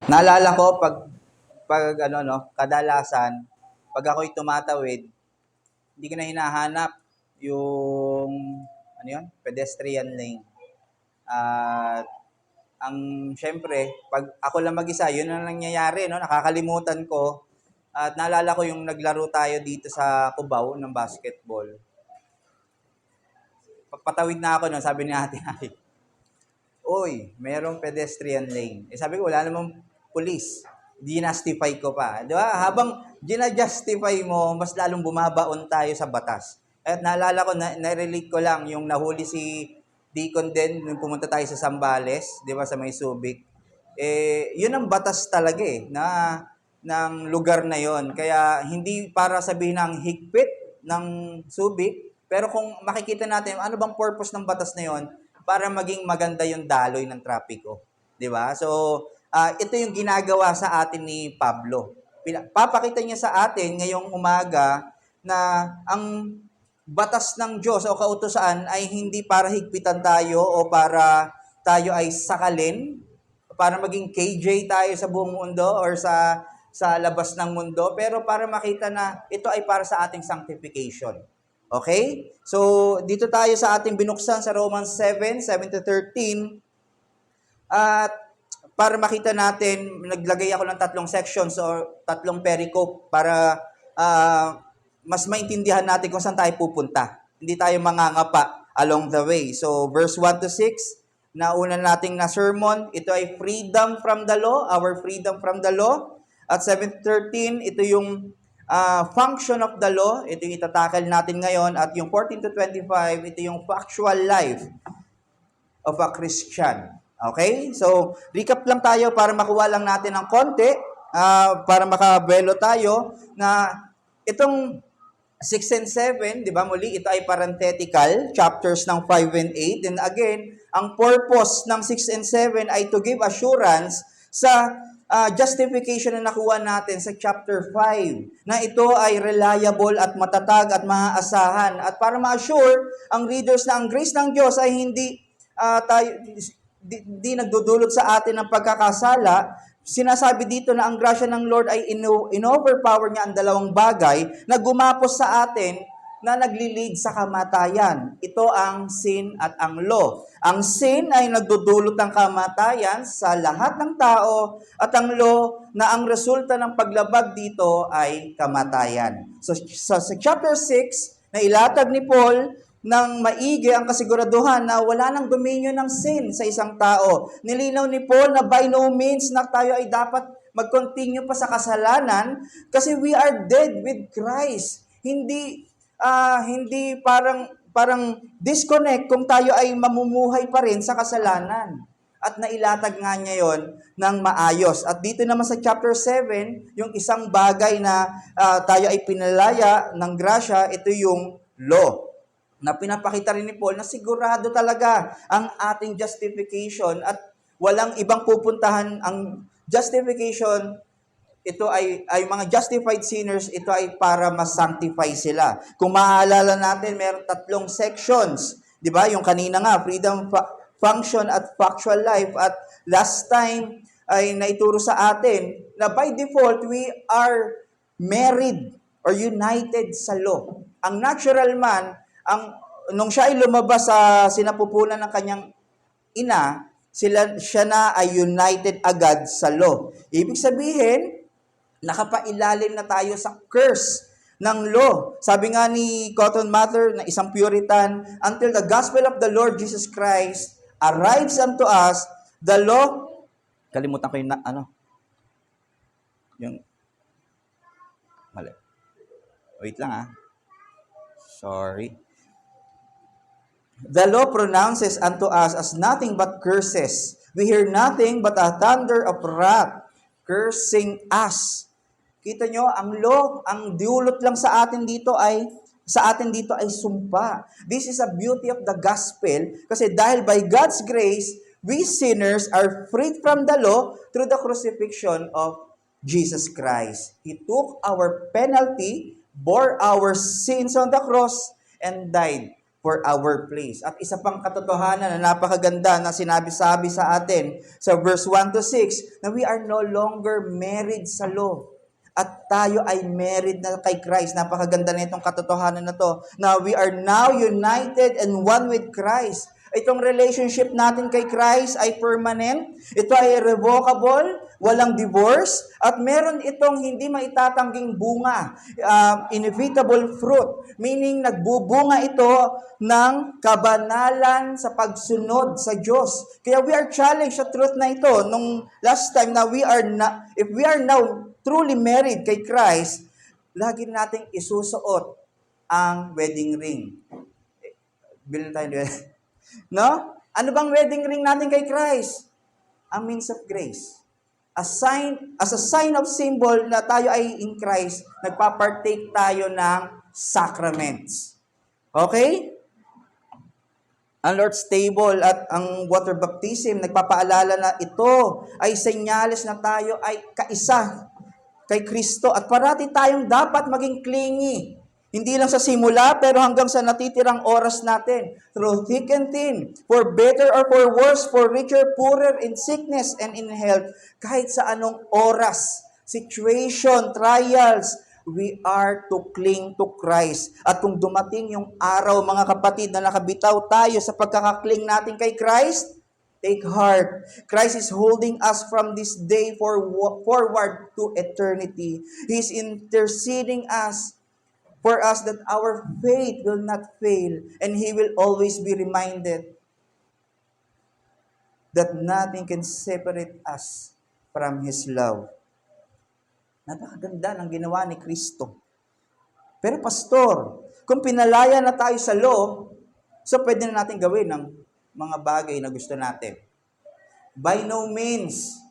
Naalala ko kadalasan, pag ako'y tumatawid, hindi ko na hinahanap yung, pedestrian lane. At syempre, pag ako lang mag-isa, yun ang nangyayari, no? Nakakalimutan ko. At naalala ko yung naglaro tayo dito sa Cubao ng basketball. Papatawid na ako nun, sabi ni ate, ay, uy, merong pedestrian lane. Sabi ko, wala namang police. Dinastify ko pa. Di ba? Habang ginajustify mo, mas lalong bumabaon tayo sa batas. At naalala ko, na-relate ko lang yung nahuli si Deacon din nung pumunta tayo sa Zambales, di ba, sa may Subic. Yun ang batas talaga ng lugar na yon. Kaya hindi para sabihin ng higpit ng Subic, pero kung makikita natin, ano bang purpose ng batas na yon? Para maging maganda yung daloy ng trapiko. Di ba? So, ito yung ginagawa sa atin ni Pablo. Papakita niya sa atin ngayong umaga na ang batas ng Diyos o kautusan ay hindi para higpitan tayo o para tayo ay sakalin, para maging KJ tayo sa buong mundo or sa labas ng mundo, pero para makita na ito ay para sa ating sanctification. Okay? So, dito tayo sa ating binuksan sa Romans 7:7-13. At para makita natin, naglagay ako ng 3 sections or 3 pericope para mas maintindihan natin kung saan tayo pupunta. Hindi tayo mangangapa along the way. So, verse 1-6, nauna nating na sermon, ito ay freedom from the law, our freedom from the law. At 7-13, ito yung function of the law, ito yung itatakal natin ngayon. At yung 14-25, ito yung factual life of a Christian. Okay? So, recap lang tayo para makuha lang natin ng konti, para makabelo tayo na itong 6 and 7, di ba muli, ito ay parenthetical, chapters ng 5 and 8. And again, ang purpose ng 6 and 7 ay to give assurance sa justification na nakuha natin sa chapter 5, na ito ay reliable at matatag at maaasahan. At para ma-assure ang readers na ang grace ng Diyos ay hindi di nagdudulot sa atin ng pagkakasala, sinasabi dito na ang grasya ng Lord ay in-overpower niya ang 2 bagay na gumapos sa atin na nagli-lead sa kamatayan. Ito ang sin at ang law. Ang sin ay nagdudulot ng kamatayan sa lahat ng tao at ang law na ang resulta ng paglabag dito ay kamatayan. So sa chapter 6 na ilatag ni Paul nang maigi ang kasiguraduhan na wala nang dominion ng sin sa isang tao. Nilinaw ni Paul na by no means na tayo ay dapat mag-continue pa sa kasalanan kasi we are dead with Christ. Hindi parang disconnect kung tayo ay mamumuhay pa rin sa kasalanan. At nailatag nga niya yon ng maayos. At dito naman sa chapter 7, yung isang bagay na tayo ay pinalaya ng grasya, ito yung law. Na pinapakita rin ni Paul na sigurado talaga ang ating justification at walang ibang pupuntahan. Ang justification, ito ay mga justified sinners, ito ay para ma-sanctify sila. Kung maaalala natin, meron 3 sections. Di ba? Yung kanina nga, freedom, function at factual life. At last time ay naituro sa atin na by default, we are married or united sa law. Ang natural man, nung siya ay lumabas sa sinapupunan ng kanyang ina, siya na ay united agad sa law. Ibig sabihin, nakapailalim na tayo sa curse ng law. Sabi nga ni Cotton Mather, na isang Puritan, until the gospel of the Lord Jesus Christ arrives unto us, the law, kalimutan ko yung mali. Wait lang Sorry. The law pronounces unto us as nothing but curses. We hear nothing but a thunder of wrath cursing us. Kita nyo, ang law, ang diulot lang sa atin dito ay sumpa. This is a beauty of the gospel kasi dahil by God's grace, we sinners are freed from the law through the crucifixion of Jesus Christ. He took our penalty, bore our sins on the cross, and died for our place. At isa pang katotohanan na napakaganda na sinabi-sabi sa atin sa verse 1 to 6 na we are no longer married sa law. At tayo ay married na kay Christ. Napakaganda na itong katotohanan na to. Na we are now united and one with Christ. Itong relationship natin kay Christ ay permanent. Ito ay irrevocable, walang divorce, at meron itong hindi maitatangging bunga, inevitable fruit. Meaning, nagbubunga ito ng kabanalan sa pagsunod sa Diyos. Kaya we are challenged sa truth na ito. Nung last time na if we are now truly married kay Christ, lagi nating isusuot ang wedding ring. Bilhin tayo doon. No? Ano bang wedding ring natin kay Christ? A means of grace. As a sign of symbol na tayo ay in Christ, nagpa-partake tayo ng sacraments. Okay? Ang Lord's table at ang water baptism, nagpapaalala na ito ay senyales na tayo ay kaisa kay Kristo at parati tayong dapat maging clingy. Hindi lang sa simula, pero hanggang sa natitirang oras natin. Through thick and thin, for better or for worse, for richer, poorer, in sickness and in health. Kahit sa anong oras, situation, trials, we are to cling to Christ. At kung dumating yung araw, mga kapatid, na nakabitaw tayo sa pagkakakling natin kay Christ, take heart. Christ is holding us from this day forward to eternity. He is interceding for us that our faith will not fail, and He will always be reminded that nothing can separate us from His love. Napakaganda ng ginawa ni Kristo. Pero pastor, kung pinalaya na tayo sa law, so pwede na natin gawin ng mga bagay na gusto natin. By no means.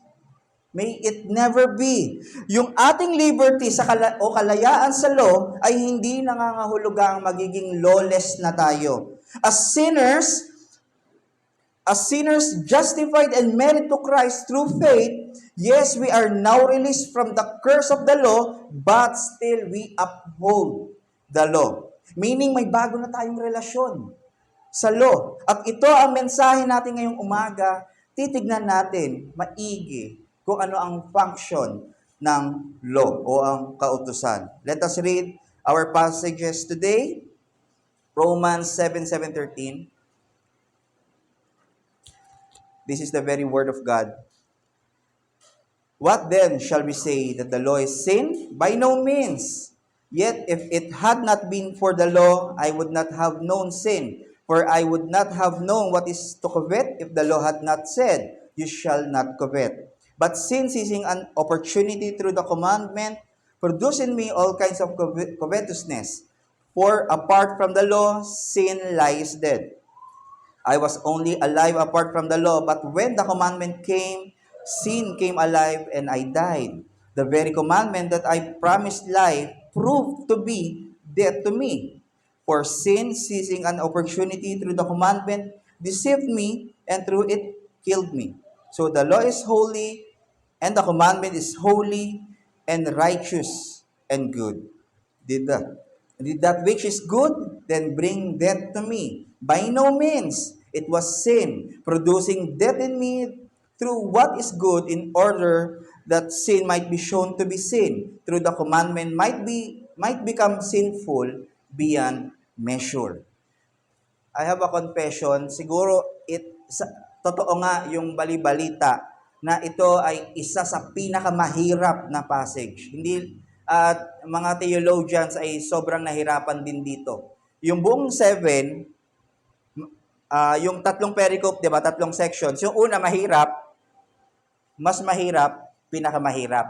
May it never be. Yung ating liberty o kalayaan sa law ay hindi nangangahulugang magiging lawless na tayo. As sinners justified and married to Christ through faith, yes, we are now released from the curse of the law, but still we uphold the law. Meaning may bago na tayong relasyon sa law. At ito ang mensahe natin ngayong umaga, titignan natin maigi kung ano ang function ng law o ang kautusan. Let us read our passages today. Romans 7:13. This is the very word of God. What then shall we say, that the law is sin? By no means. Yet if it had not been for the law, I would not have known sin. For I would not have known what is to covet if the law had not said, you shall not covet. But sin, seizing an opportunity through the commandment, produced in me all kinds of covetousness. For apart from the law, sin lies dead. I was only alive apart from the law, but when the commandment came, sin came alive and I died. The very commandment that I promised life proved to be death to me. For sin, seizing an opportunity through the commandment, deceived me, and through it killed me. So the law is holy, and the commandment is holy and righteous and good. Did that which is good then bring death to me? By no means. It was sin, producing death in me through what is good, in order that sin might be shown to be sin. Through the commandment might become sinful beyond measure. I have a confession. Siguro totoo nga yung bali-balita na ito ay isa sa pinakamahirap na passage. Hindi mga theologians ay sobrang nahirapan din dito. Yung buong 7, yung tatlong pericope, 'di ba? Tatlong sections. Yung una mahirap, mas mahirap, pinakamahirap.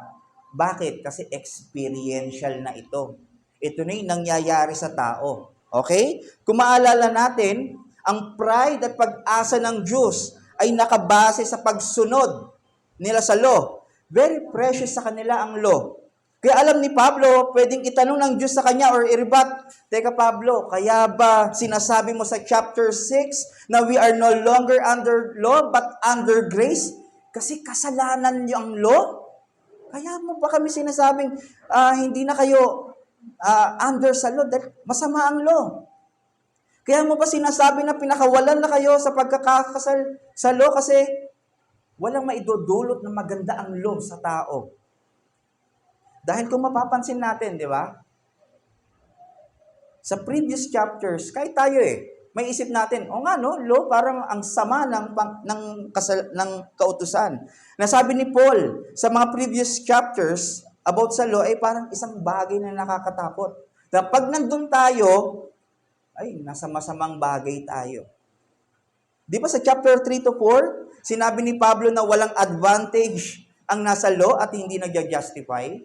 Bakit? Kasi experiential na ito. Ito na yung nangyayari sa tao. Okay? Kung maalala natin, ang pride at pag-asa ng Diyos ay nakabase sa pagsunod nila sa law. Very precious sa kanila ang law. Kaya alam ni Pablo, pwedeng itanong ng Diyos sa kanya or i-rebut, teka Pablo, kaya ba sinasabi mo sa chapter 6 na we are no longer under law but under grace? Kasi kasalanan niyo ang law? Kaya mo ba kami sinasabing hindi na kayo under sa law dahil masama ang law? Kaya mo ba sinasabi na pinakawalan na kayo sa pagkakasal sa law kasi walang maidudulot na maganda ang law sa tao. Dahil kung mapapansin natin, di ba? Sa previous chapters, kahit tayo may isip natin, o nga no, law parang ang sama ng kautusan. Nasabi ni Paul sa mga previous chapters about sa law ay parang isang bagay na nakakatakot. Na pag nandun tayo, ay nasa masamang bagay tayo. Di ba sa chapter 3 to 4, sinabi ni Pablo na walang advantage ang nasa law at hindi nagja-justify?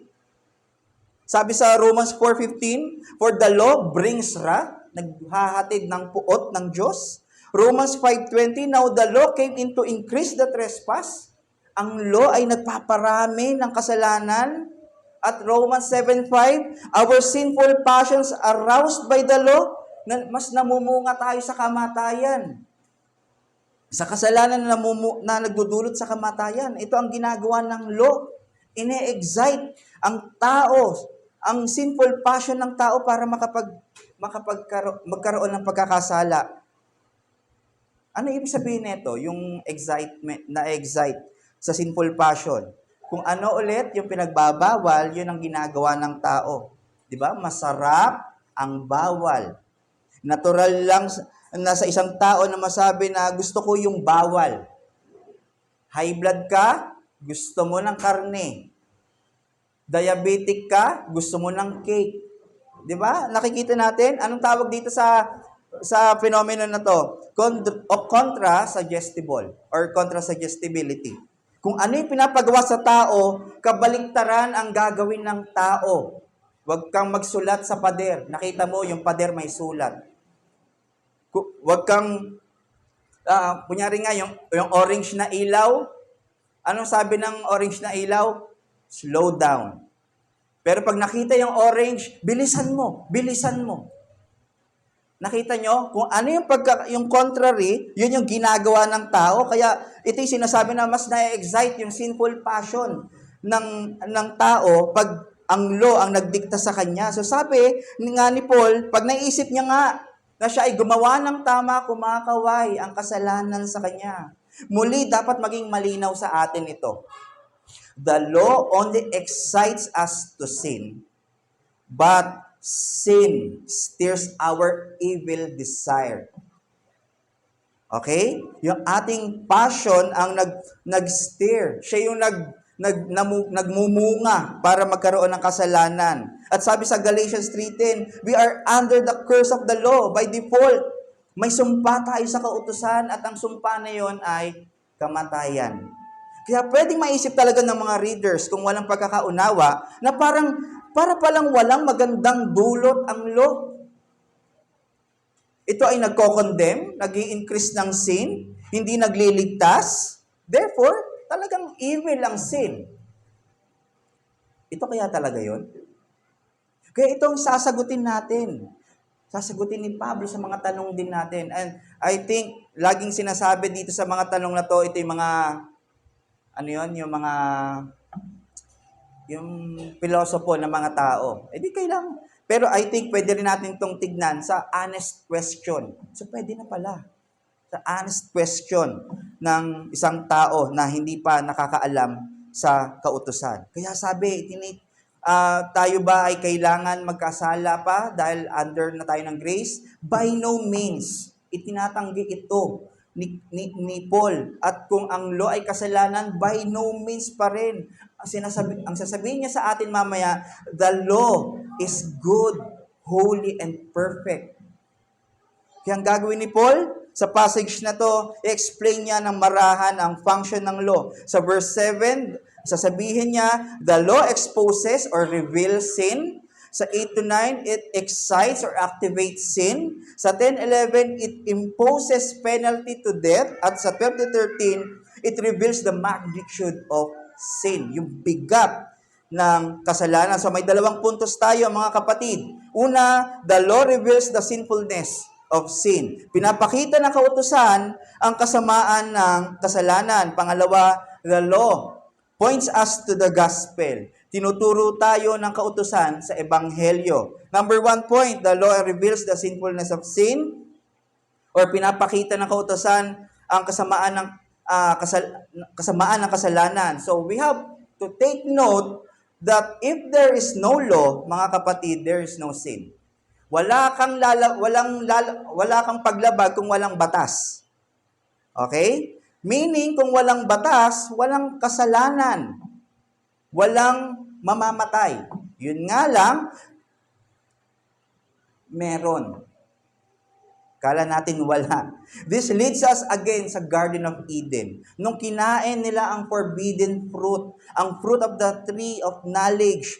Sabi sa Romans 4:15, for the law brings wrath, naghahatid ng puot ng Diyos. Romans 5:20, now the law came in to increase the trespass. Ang law ay nagpaparami ng kasalanan. At Romans 7:5, our sinful passions aroused by the law, mas namumunga tayo sa kamatayan. Sa kasalanan na nagdudulot sa kamatayan. Ito ang ginagawa ng law. Ine-excite ang tao, ang sinful passion ng tao para magkaroon ng pagkakasala. Ano ibig sabihin nito? Yung excitement, na-excite sa sinful passion. Kung ano ulit yung pinagbabawal, yun ang ginagawa ng tao. 'Di ba? Masarap ang bawal. Natural lang na sa isang tao na masabi na gusto ko yung bawal. High blood ka, gusto mo ng karne. Diabetic ka, gusto mo ng cake. 'Di ba? Nakikita natin anong tawag dito sa phenomenon na to? Contra-suggestible or contra-suggestibility. Kung ano yung pinapagawa sa tao, kabaliktaran ang gagawin ng tao. Huwag kang magsulat sa pader. Nakita mo, yung pader may sulat. Huwag kang, kunyari nga, yung orange na ilaw. Anong sabi ng orange na ilaw? Slow down. Pero pag nakita yung orange, bilisan mo, bilisan mo. Nakita nyo? Kung ano yung contrary, yun yung ginagawa ng tao. Kaya ito yung sinasabi na mas na-excite yung sinful passion ng tao pag ang law ang nagdikta sa kanya. So sabi nga ni Paul, pag naisip niya nga na siya ay gumawa ng tama, kumakaway ang kasalanan sa kanya. Muli, dapat maging malinaw sa atin ito. The law only excites us to sin, but sin steers our evil desire. Okay? Yung ating passion ang nag-steer. Siya yung nagmumunga para magkaroon ng kasalanan. At sabi sa Galatians 3:10, we are under the curse of the law by default. May sumpa tayo sa kautusan at ang sumpa na yon ay kamatayan. Kaya pwedeng maisip talaga ng mga readers kung walang pagkakaunawa na para palang walang magandang dulot ang law. Ito ay nagko-condemn, nag-i-increase ng sin, hindi nagliligtas. Therefore, talagang evil ang sin. Ito kaya talaga yon? Kaya itong sasagutin natin. Sasagutin ni Pablo sa mga tanong din natin. And I think, laging sinasabi dito sa mga tanong na to, ito yung mga, yung pilosopo ng mga tao. Di kailangan. Pero I think pwede rin natin itong tignan sa honest question. So pwede na pala. Sa honest question ng isang tao na hindi pa nakakaalam sa kautusan. Kaya sabi, tayo ba ay kailangan magkasala pa dahil under na tayo ng grace? By no means. Itinatanggi ito ni Paul. At kung ang law ay kasalanan, by no means pa rin. Ang sasabihin niya sa atin mamaya, the law is good, holy, and perfect. Kaya ang gagawin ni Paul, sa passage na to, i-explain niya ng marahan ang function ng law. Sa verse 7, sasabihin niya, the law exposes or reveals sin. Sa 8-9, it excites or activates sin. Sa 10-11, it imposes penalty to death. At sa 12-13, it reveals the magnitude of sin, yung bigat ng kasalanan. So may dalawang puntos tayo, mga kapatid. Una, the law reveals the sinfulness of sin. Pinapakita ng kautusan ang kasamaan ng kasalanan. Pangalawa, the law points us to the gospel. Tinuturo tayo ng kautusan sa ebanghelyo. Number 1 point, the law reveals the sinfulness of sin. or pinapakita ng kautosan ang kasamaan ng kasalanan. So we have to take note that if there is no law, mga kapatid, there is no sin. Wala kang paglabag kung walang batas. Okay? Meaning, kung walang batas, walang kasalanan. Walang mamamatay. Yun nga lang, meron. Kala natin wala. This leads us again sa Garden of Eden. Nung kinain nila ang forbidden fruit, ang fruit of the tree of knowledge,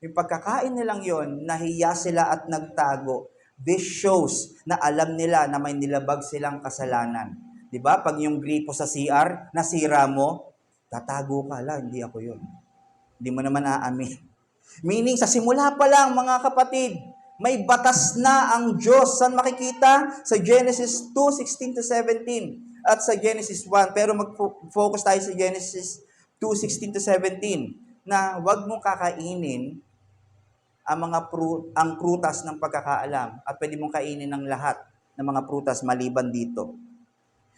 yung pagkakain nilang yon, nahiya sila at nagtago. This shows na alam nila na may nilabag silang kasalanan. Diba? Pag yung gripo sa CR, nasira mo, tatago ka lang, hindi ako yun. Hindi mo naman aamin. Meaning, sa simula pa lang, mga kapatid, may batas na ang Diyos. Saan makikita? Sa Genesis 2:16-17 at sa Genesis 1. Pero mag-focus tayo sa Genesis 2:16-17 na huwag mong kakainin ang prutas ng pagkakaalam at pwede mong kainin ng lahat ng mga prutas maliban dito.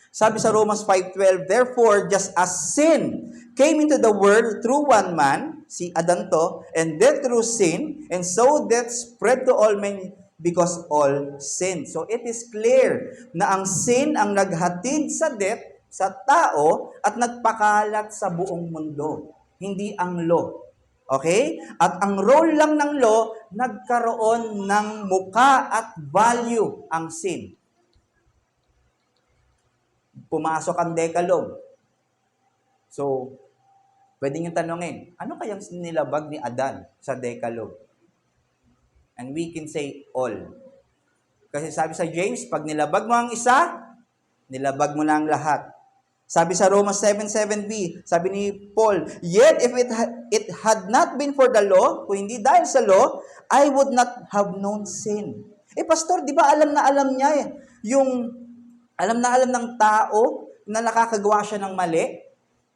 Sabi sa Romans 5:12, therefore, just as sin came into the world through one man, si Adan to, and death through sin, and so death spread to all men because all sin. So it is clear na ang sin ang naghatid sa death sa tao at nagpakalat sa buong mundo. Hindi ang law. Okay? At ang role lang ng law, nagkaroon ng muka at value ang sin. Pumasok ang Decalogue. So, pwede nyo tanongin, ano kayang nilabag ni Adan sa Decalogue? And we can say all. Kasi sabi sa James, pag nilabag mo ang isa, nilabag mo na ang lahat. Sabi sa Romans 7:7b, sabi ni Paul, yet if it had not been for the law, kung hindi dahil sa law, I would not have known sin. Pastor, di ba alam na alam niya yung alam na alam ng tao na nakakagawa siya ng mali?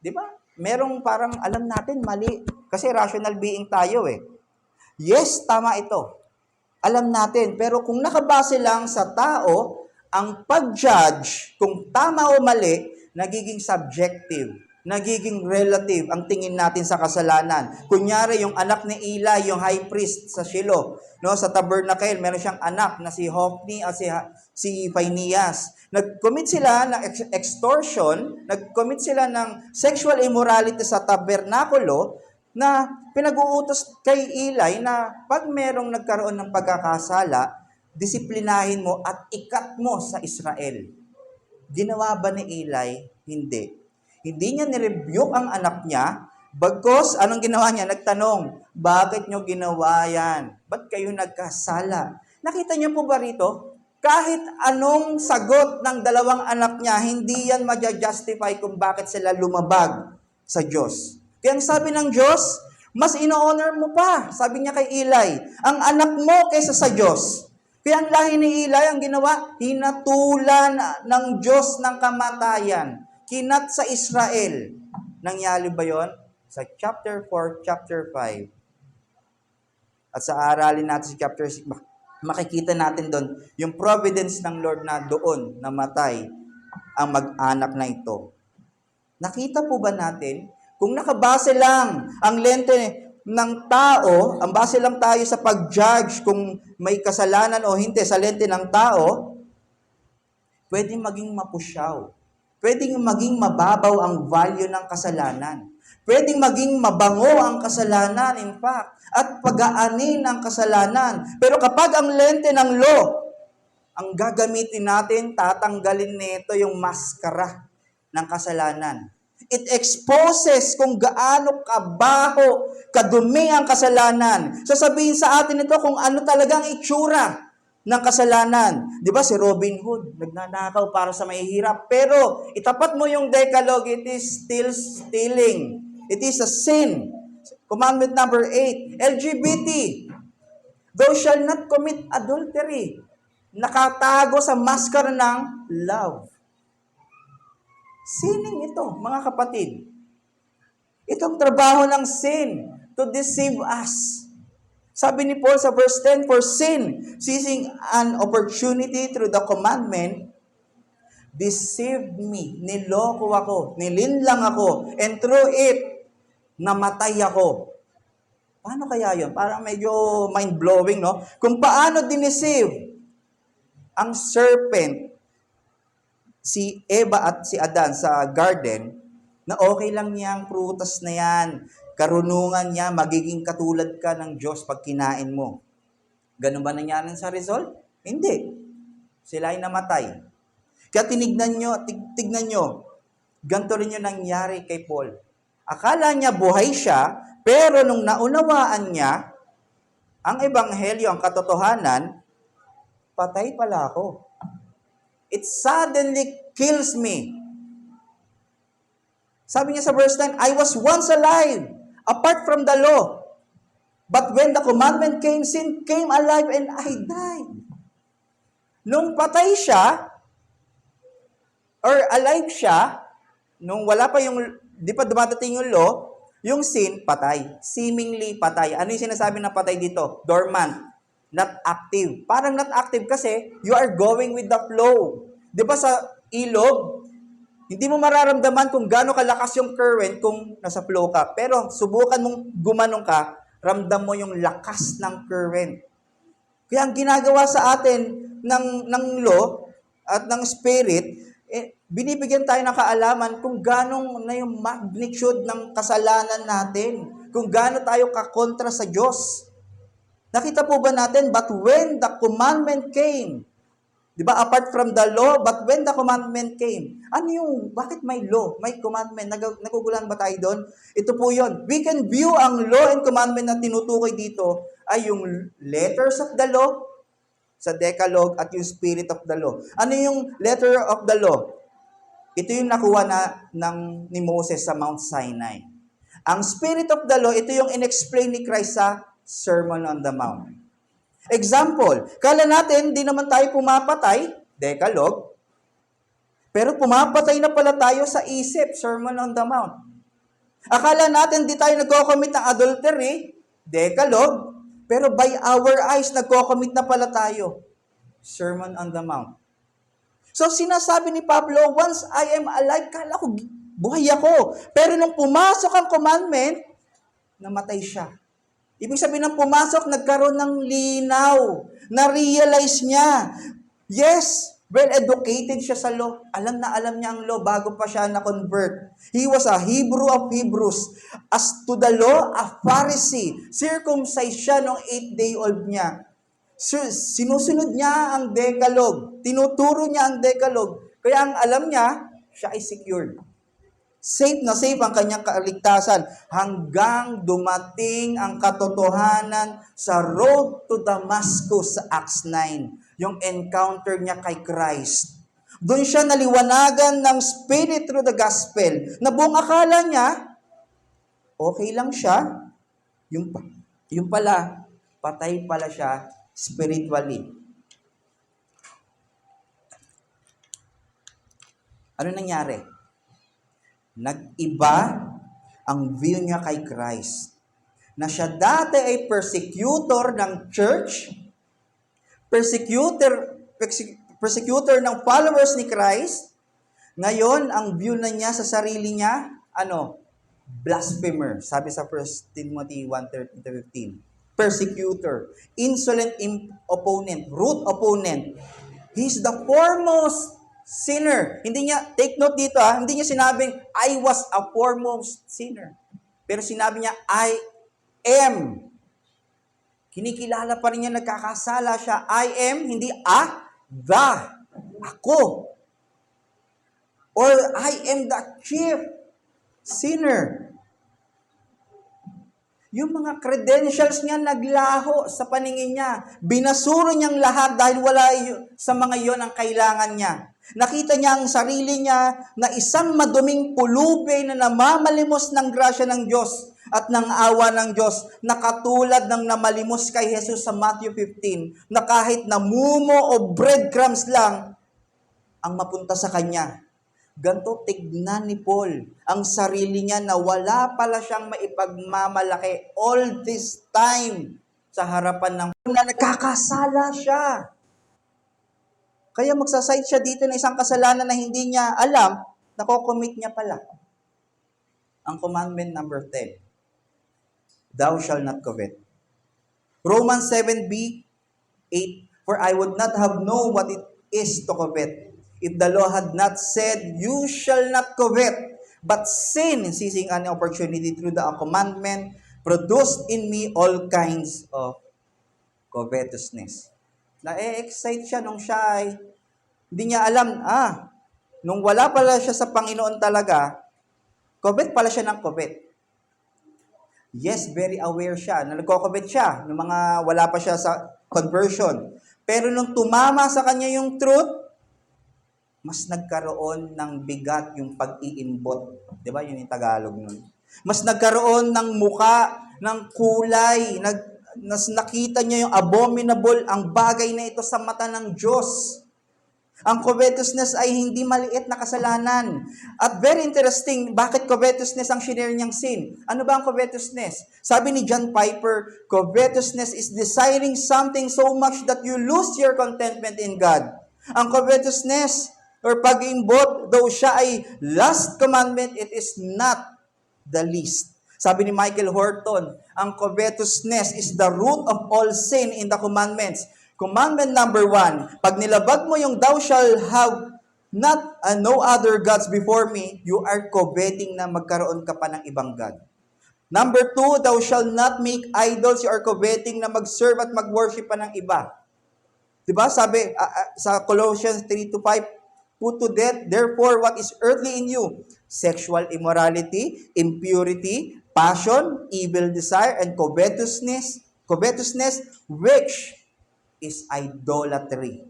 Di ba? Merong parang alam natin mali. Kasi rational being tayo Yes, tama ito. Alam natin. Pero kung nakabase lang sa tao, ang pag-judge kung tama o mali, nagiging subjective, nagiging relative ang tingin natin sa kasalanan. Kunyari, yung anak ni Eli, yung high priest sa Shiloh, sa tabernacle, meron siyang anak na si Hophni at si Phinehas. Nag-commit sila ng extortion, nag-commit sila ng sexual immorality sa tabernakulo na pinag-uutos kay Eli na pag merong nagkaroon ng pagkakasala, disiplinahin mo at ikat mo sa Israel. Ginawa ba ni Eli? Hindi. Hindi niya nirebuke ang anak niya, bagkus, anong ginawa niya? Nagtanong, bakit niyo ginawa yan? Ba't kayo nagkasala? Nakita niyo po ba rito? Kahit anong sagot ng dalawang anak niya, hindi yan ma-justify kung bakit sila lumabag sa Diyos. Kaya ang sabi ng Diyos, mas ino-honor mo pa, sabi niya kay Eli, ang anak mo kaysa sa Diyos. Kaya ang lahi ni Eli, ang ginawa, hinatulan ng Diyos ng kamatayan. Kinat sa Israel. Nangyari ba yon? Sa chapter 4, chapter 5. At sa aralin natin sa chapter 6, makikita natin doon yung providence ng Lord na doon namatay ang mag-anak na ito. Nakita po ba natin? Kung nakabase lang ang lente ng tao, ang base lang tayo sa pag-judge kung may kasalanan o hindi sa lente ng tao, pwedeng maging mapusyaw. Pwedeng maging mababaw ang value ng kasalanan. Pwedeng maging mabango ang kasalanan, in fact, at pag-aanin ang kasalanan. Pero kapag ang lente ng law, ang gagamitin natin, tatanggalin nito yung maskara ng kasalanan. It exposes kung gaano kabaho, kadumi ang kasalanan. Sasabihin sa atin ito kung ano talagang itsura ng kasalanan. Di ba si Robin Hood, nagnanakaw para sa mahihirap. Pero itapat mo yung Decalogue, it is still stealing. It is a sin. Commandment number 8, LGBT. Thou shalt not commit adultery. Nakatago sa maskara ng love. Sinning ito, mga kapatid. Itong trabaho ng sin to deceive us. Sabi ni Paul sa verse 10, for sin, seizing an opportunity through the commandment, deceived me, niloko ako, nilinlang ako, and through it, namatay ako. Paano kaya yun? Parang medyo mind-blowing, no? Kung paano diniceive ang serpent, si Eva at si Adan sa garden, na okay lang niya ang prutas na yan. Karunungan niya, magiging katulad ka ng Diyos pag kinain mo. Ganun ba nangyari sa result? Hindi. Sila ay namatay. Kaya tignan nyo, ganito rin yung nangyari kay Paul. Akala niya buhay siya, pero nung naunawaan niya, ang ebanghelyo, ang katotohanan, patay pala ako. It suddenly kills me. Sabi niya sa verse 9, I was once alive, apart from the law. But when the commandment came, sin came alive and I died. Nung patay siya, or alive siya, nung wala pa yung, di pa dumadating yung law, yung sin, patay. Seemingly patay. Ano yung sinasabi na patay dito? Dormant. Not active. Parang not active kasi you are going with the flow. Di ba sa ilog, hindi mo mararamdaman kung gaano kalakas yung current kung nasa flow ka. Pero subukan mong gumanong ka, ramdam mo yung lakas ng current. Kaya ang ginagawa sa atin ng law at ng spirit, binibigyan tayo ng kaalaman kung ganong na yung magnitude ng kasalanan natin. Kung gaano tayo kakontra sa Diyos. Nakita po ba natin? But when the commandment came, di ba, apart from the law, but when the commandment came, ano yung, bakit may law, may commandment? Nagugulan ba tayo doon? Ito po yon. We can view ang law and commandment na tinutukoy dito ay yung letters of the law sa Decalogue at yung spirit of the law. Ano yung letter of the law? Ito yung nakuha ni Moses sa Mount Sinai. Ang spirit of the law, ito yung inexplain ni Christ sa Sermon on the Mount. Example, kala natin, di naman tayo pumapatay, Decalogue, pero pumapatay na pala tayo sa isip, Sermon on the Mount. Akala natin, di tayo nagko-commit ng adultery, Decalogue, pero by our eyes, nagko-commit na pala tayo, Sermon on the Mount. So, sinasabi ni Pablo, once I am alive, kala ko, buhay ako. Pero nung pumasok ang commandment, namatay siya. Ibig sabihin ng pumasok, nagkaroon ng linaw. Na-realize niya. Yes, well-educated siya sa law. Alam na alam niya ang law bago pa siya na-convert. He was a Hebrew of Hebrews. As to the law, a Pharisee. Circumcised siya nung 8-day-old niya. Sinusunod niya ang Decalogue. Tinuturo niya ang Decalogue. Kaya ang alam niya, siya ay secured. Safe na safe ang kanyang kaligtasan hanggang dumating ang katotohanan sa road to Damascus sa Acts 9. Yung encounter niya kay Christ. Doon siya naliwanagan ng Spirit through the Gospel na buong akala niya, okay lang siya. Yung pala, patay pala siya spiritually. Ano nangyari? Nag-iba ang view niya kay Christ. Na siya dati ay persecutor ng church, persecutor ng followers ni Christ. Ngayon, ang view na niya sa sarili niya, blasphemer. Sabi sa 1 Timothy 1:13-15. Persecutor, insolent opponent, root opponent. He's the foremost sinner. Hindi niya, take note dito hindi niya sinabing, I was a foremost sinner. Pero sinabi niya, I am. Kinikilala pa rin niya, nagkakasala siya. I am, hindi the. Ako. Or I am the chief sinner. Yung mga credentials niya naglaho sa paningin niya. Binasuro niyang lahat dahil wala sa mga iyon ang kailangan niya. Nakita niya ang sarili niya na isang maduming pulubi na namamalimos ng grasya ng Diyos at ng awa ng Diyos na katulad ng namalimos kay Jesus sa Matthew 15 na kahit namumo o breadcrumbs lang ang mapunta sa kanya. Ganto tignan ni Paul ang sarili niya na wala pala siyang maipagmamalaki all this time sa harapan ng na nagkakasala siya. Kaya magsasite siya dito ng isang kasalanan na hindi niya alam, nako-commit niya pala. Ang commandment number 10, thou shall not covet. Romans 7b, 8, for I would not have known what it is to covet, if the law had not said, you shall not covet. But sin, seizing an opportunity through the commandment, produced in me all kinds of covetousness. Na-excite siya nung siya ay, hindi niya alam, nung wala pala siya sa Panginoon talaga, covet pala siya ng covet. Yes, very aware siya na nagko-covet siya ng mga wala pa siya sa conversion. Pero nung tumama sa kanya yung truth, mas nagkaroon ng bigat yung pag-iimbot. Di ba? Yun yung Tagalog nun. Mas nagkaroon ng muka, ng kulay, nakita niya yung abominable, ang bagay na ito sa mata ng Diyos. Ang covetousness ay hindi maliit na kasalanan. At very interesting, bakit covetousness ang shinare niyang sin? Ano ba ang covetousness? Sabi ni John Piper, covetousness is desiring something so much that you lose your contentment in God. Ang covetousness or pag-iimbot, though siya ay last commandment, it is not the least. Sabi ni Michael Horton, ang covetousness is the root of all sin in the commandments. Commandment number 1, pag nilabag mo yung thou shall have not no other gods before me, you are coveting na magkaroon ka pa ng ibang God. Number 2, thou shall not make idols, you are coveting na mag-serve at mag-worship pa ng iba. Diba? Sabi sa Colossians 3-5, put to death, therefore, what is earthly in you? Sexual immorality, impurity, passion, evil desire, and covetousness, which is idolatry.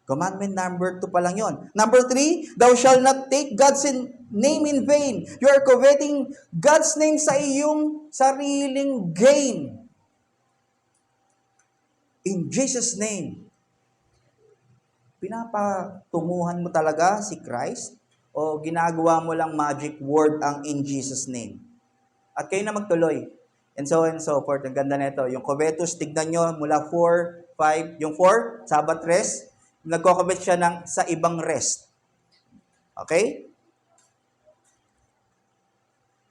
Commandment number 2 pa lang yun. Number 3, thou shall not take God's name in vain. You are coveting God's name sa iyong sariling gain. In Jesus' name. Pinapatunguhan mo talaga si Christ o ginagawa mo lang magic word ang in Jesus' name? At kayo na magtuloy. And so forth. Ang ganda nito. Yung covetous, tignan nyo mula 4, 5. Yung 4, Sabbath rest. Nagko-covet siya sa ibang rest. Okay?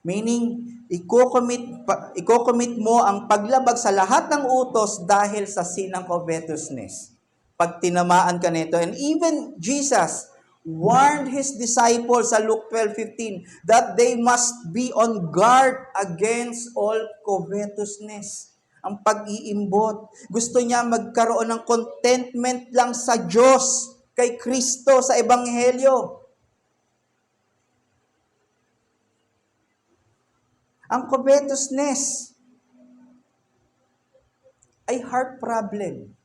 Meaning, i-commit mo ang paglabag sa lahat ng utos dahil sa sin ng covetousness. Pag tinamaan ka nito. And even Jesus warned His disciples sa Luke 12:15 that they must be on guard against all covetousness. Ang pag-iimbot. Gusto niya magkaroon ng contentment lang sa Diyos, kay Kristo, sa Ebanghelyo. Ang covetousness ay heart problem.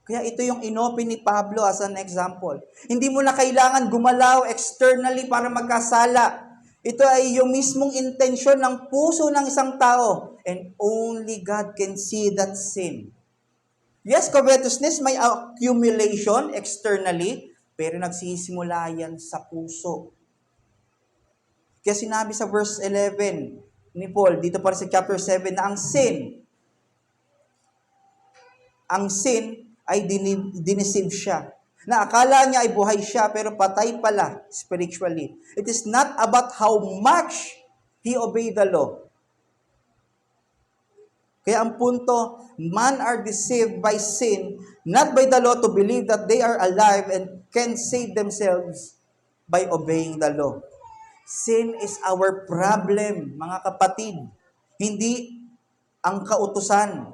Kaya ito yung inopen ni Pablo as an example. Hindi mo na kailangan gumalaw externally para magkasala. Ito ay yung mismong intensyon ng puso ng isang tao. And only God can see that sin. Yes, covetousness may accumulation externally, pero nagsisimula yan sa puso. Kaya sinabi sa verse 11 ni Paul, dito pa sa chapter 7, na ang sin ay diniceive siya. Na akala niya ay buhay siya, pero patay pala spiritually. It is not about how much he obeyed the law. Kaya ang punto, man are deceived by sin, not by the law, to believe that they are alive and can save themselves by obeying the law. Sin is our problem, mga kapatid. Hindi ang kautusan.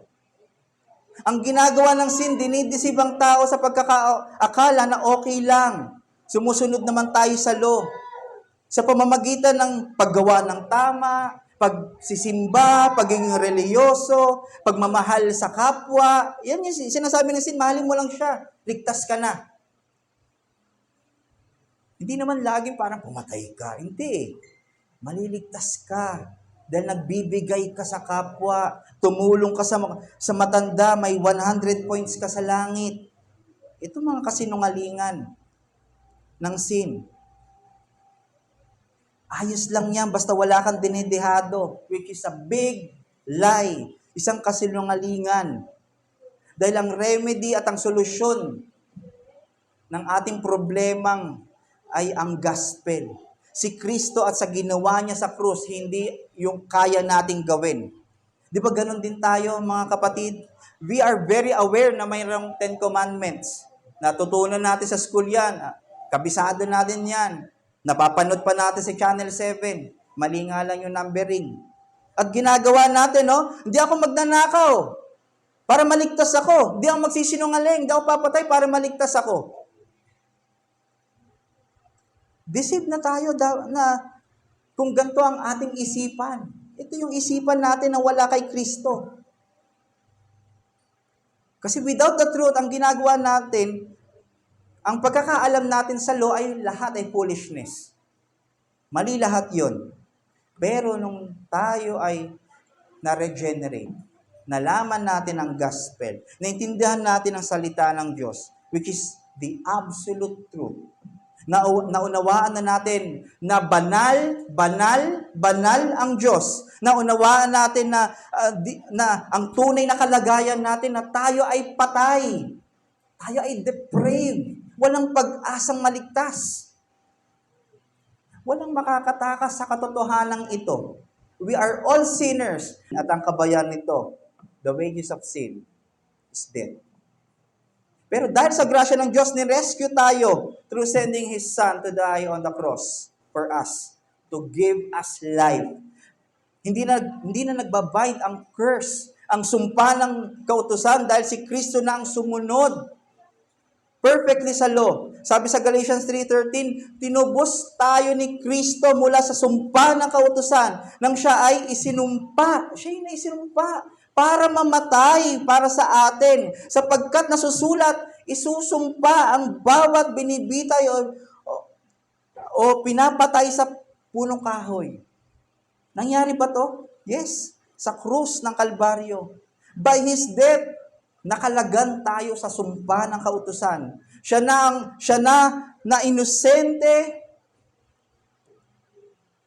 Ang ginagawa ng sin, dinideceive ang tao sa pagkakaakala na okay lang. Sumusunod naman tayo sa law. Sa pamamagitan ng paggawa ng tama, pagsisimba, pagiging reliyoso, pagmamahal sa kapwa. Yan yung sinasabi ng sin, mahalin mo lang siya. Ligtas ka na. Hindi naman laging parang pumatay ka. Hindi. Maliligtas ka. Dahil nagbibigay ka sa kapwa, tumulong ka sa matanda, may 100 points ka sa langit. Ito mga kasinungalingan ng sin. Ayos lang yan, basta wala kang dinedehado, which is a big lie. Isang kasinungalingan. Dahil ang remedy at ang solusyon ng ating problemang ay ang gospel. Si Kristo at sa ginawa niya sa krus, hindi yung kaya nating gawin. Di ba ganun din tayo, mga kapatid? We are very aware na mayroong 10 Commandments. Natutunan natin sa school yan. Kabisado natin yan. Napapanood pa natin sa Channel 7. Mali nga lang yung numbering. At ginagawa natin, no? Hindi ako magnanakaw para maligtas ako. Hindi ako magsisinungaling. Hindi ako papatay para maligtas ako. Deceive na tayo na kung ganito ang ating isipan. Ito yung isipan natin na wala kay Kristo. Kasi without the truth, ang ginagawa natin, ang pagkakaalam natin sa law ay lahat ay foolishness. Mali lahat yon. Pero nung tayo ay na-regenerate, nalaman natin ang gospel, naintindihan natin ang salita ng Diyos, which is the absolute truth. Naunawaan na natin na banal ang Diyos. Naunawaan natin na ang tunay na kalagayan natin na tayo ay patay. Tayo ay depraved. Walang pag-asang maligtas. Walang makakatakas sa katotohanan ito. We are all sinners. At ang kabayaran nito, the wages of sin is death. Pero dahil sa grasya ng Diyos, ni-rescue tayo through sending His Son to die on the cross for us, to give us life. Hindi na nagbabayad ang curse, ang sumpa ng kautusan dahil si Kristo na ang sumunod perfectly sa law. Sabi sa Galatians 3:13, tinubos tayo ni Kristo mula sa sumpa ng kautusan nang siya ay isinumpa. Siya ay isinumpa para mamatay para sa atin. Sapagkat nasusulat, isusumpa ang bawat binibitay o pinapatay sa punong kahoy. Nangyari ba to? Yes, sa krus ng Kalbaryo. By His death, nakalagan tayo sa sumpa ng kautusan. Siya na inosente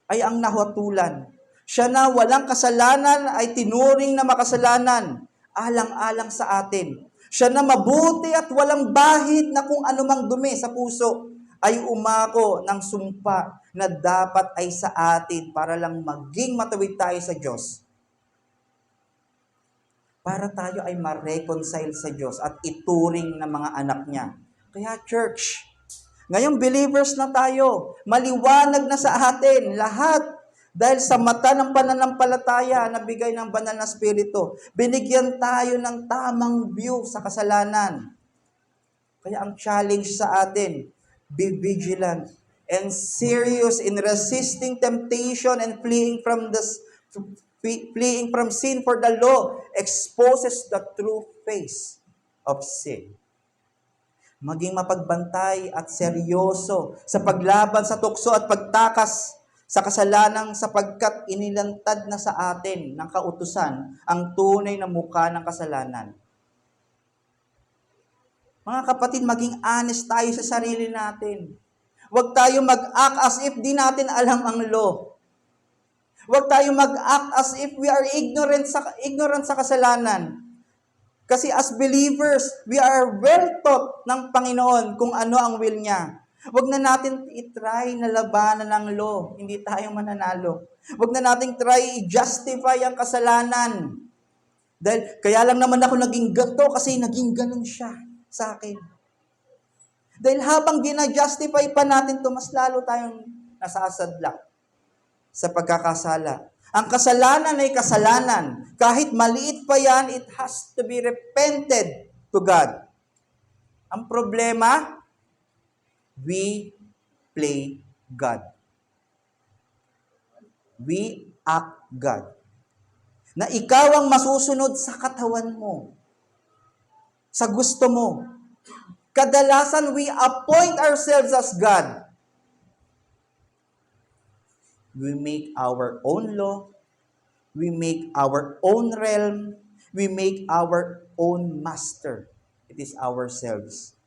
ay ang nahatulan. Siya na walang kasalanan ay tinuring na makasalanan, alang-alang sa atin. Siya na mabuti at walang bahid na kung anumang dumi sa puso ay umako ng sumpa na dapat ay sa atin para lang maging matawid tayo sa Diyos. Para tayo ay ma-reconcile sa Diyos at ituring na mga anak niya. Kaya church, ngayong believers na tayo, maliwanag na sa atin lahat. Dahil sa mata ng pananampalataya na bigay ng banal na Espiritu, binigyan tayo ng tamang view sa kasalanan. Kaya ang challenge sa atin, be vigilant and serious in resisting temptation and fleeing from sin, for the law exposes the true face of sin. Maging mapagbantay at seryoso sa paglaban sa tukso at pagtakas sa kasalanan sapagkat inilantad na sa atin ng kautusan ang tunay na mukha ng kasalanan. Mga kapatid, maging honest tayo sa sarili natin. Huwag tayo mag-act as if di natin alam ang law. Huwag tayo mag-act as if we are ignorant sa kasalanan. Kasi as believers, we are well taught ng Panginoon kung ano ang will niya. Huwag na natin i-try na labanan ng law. Hindi tayo mananalo. Huwag na natin try i-justify ang kasalanan. Dahil kaya lang naman ako naging ganito kasi naging ganun siya sa akin. Dahil habang gina-justify pa natin ito, mas lalo tayong nasasadlak sa pagkakasala. Ang kasalanan ay kasalanan. Kahit maliit pa yan, it has to be repented to God. Ang problema, we play God. We act God. Na ikaw ang masusunod sa katawan mo. Sa gusto mo. Kadalasan, we appoint ourselves as God. We make our own law. We make our own realm. We make our own master. It is ourselves.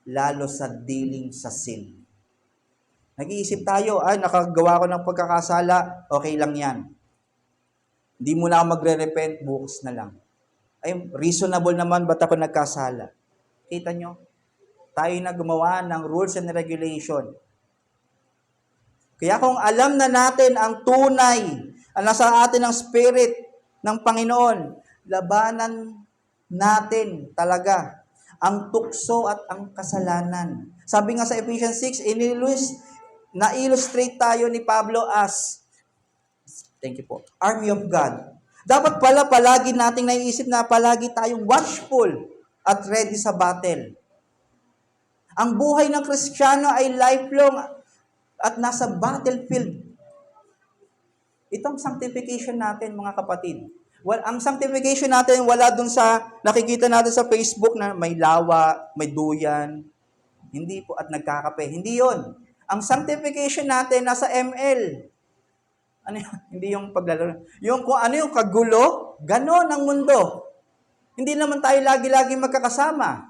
Lalo sa dealing sa sin. Nag-iisip tayo, nakagawa ko ng pagkakasala, okay lang yan. Hindi mo na ako magre-repent, bukas na lang. Ay, reasonable naman, ba't ako nagkasala? Kita nyo? Tayo na gumawa ng rules and regulation. Kaya kung alam na natin ang tunay, ang nasa atin ang spirit ng Panginoon, labanan natin talaga ang tukso at ang kasalanan. Sabi nga sa Ephesians 6, na-illustrate tayo ni Pablo as, thank you po, army of God. Dapat pala palagi nating naiisip na palagi tayong watchful at ready sa battle. Ang buhay ng Kristiyano ay lifelong at nasa battlefield. Itong sanctification natin, mga kapatid. Well, ang sanctification natin, wala dun sa nakikita natin sa Facebook na may lawa, may duyan. Hindi po, at nagkakape. Hindi yon. Ang sanctification natin, nasa ML. Ano yun? Hindi yung paglalaro. Yung kung ano yung kagulo, ganon ang mundo. Hindi naman tayo lagi-lagi magkakasama.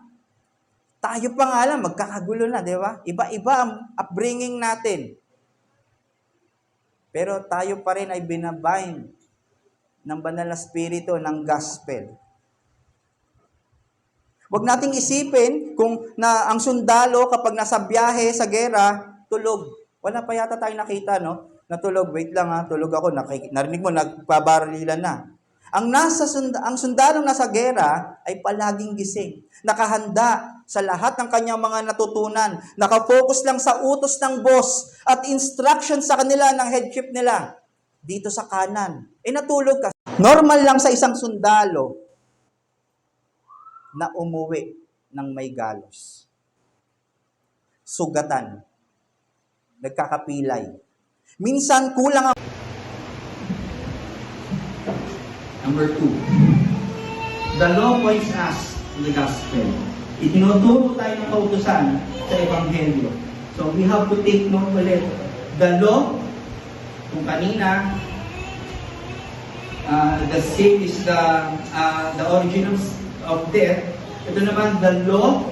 Tayo pa nga lang, magkakagulo na, di ba? Iba-iba ang upbringing natin. Pero tayo pa rin ay binabind ng banal na spirito ng gospel. Huwag nating isipin kung na ang sundalo kapag nasa biyahe sa gera, tulog. Wala pa yata tayong nakita, no? Natulog, wait lang ha, tulog ako, narinig mo, nagpabaralilan na. Ang sundalong nasa gera ay palaging gising. Nakahanda sa lahat ng kanyang mga natutunan. Nakafocus lang sa utos ng boss at instruction sa kanila ng headship nila. Dito sa kanan. Natulog ka. Normal lang sa isang sundalo na umuwi ng may galos. Sugatan. Nagkakapilay. Minsan kulang ang... Number 2, the law points us to the gospel. Itinuturo tayo ng kautusan sa Ebanghelyo. So we have to take note ulit. The law, kung kanina, the sin is the origin of death. Ito naman, the law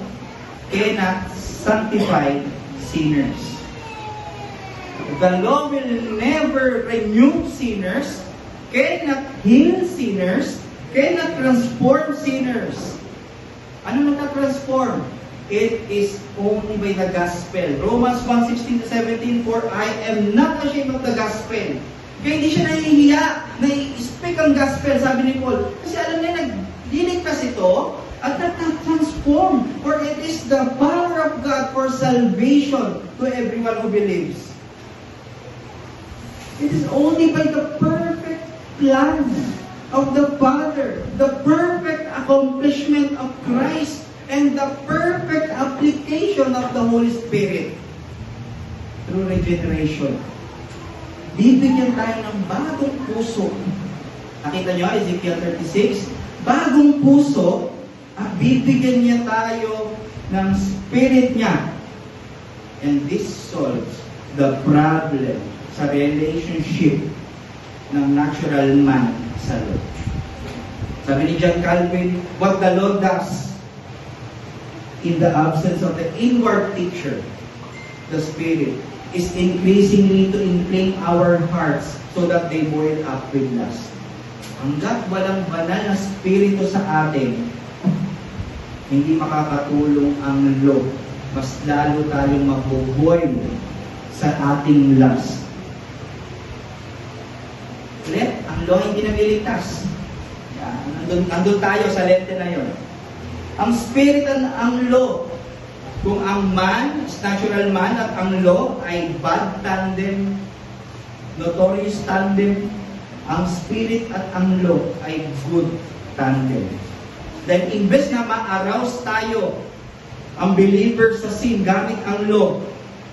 cannot sanctify sinners. The law will never renew sinners, cannot heal sinners, cannot transform sinners. Ano nagka-transform? It is only by the gospel. Romans 1:16-17, for I am not ashamed of the gospel. Kaya hindi siya nahihiya na i-speak ang gospel, sabi ni Paul. Kasi alam niya, nagliligtas ito at nag-transform. For it is the power of God for salvation to everyone who believes. It is only by the perfect plan of the Father, the perfect accomplishment of Christ, and the perfect application of the Holy Spirit through regeneration. Bibigyan tayo ng bagong puso. Nakita nyo, Ezekiel 36, bagong puso, at bibigyan niya tayo ng spirit niya. And this solves the problem sa relationship ng natural man sa Lord. Sabi ni John Calvin, what the Lord does in the absence of the inward teacher, the Spirit, is increasingly to inflame our hearts so that they boil up with lust. Hanggat walang banal na spirito sa atin, hindi makakatulong ang law. Mas lalo tayong mabuboil sa ating lust. Ulit, ang law hindi nagliligtas. Nandun tayo sa lente na yon. Ang spirit ang law. Kung ang man is natural man at ang law ay bad tandem, notorious tandem, ang spirit at ang law ay good tandem. Then, imbes na ma-arouse tayo, ang believer sa sin gamit ang law,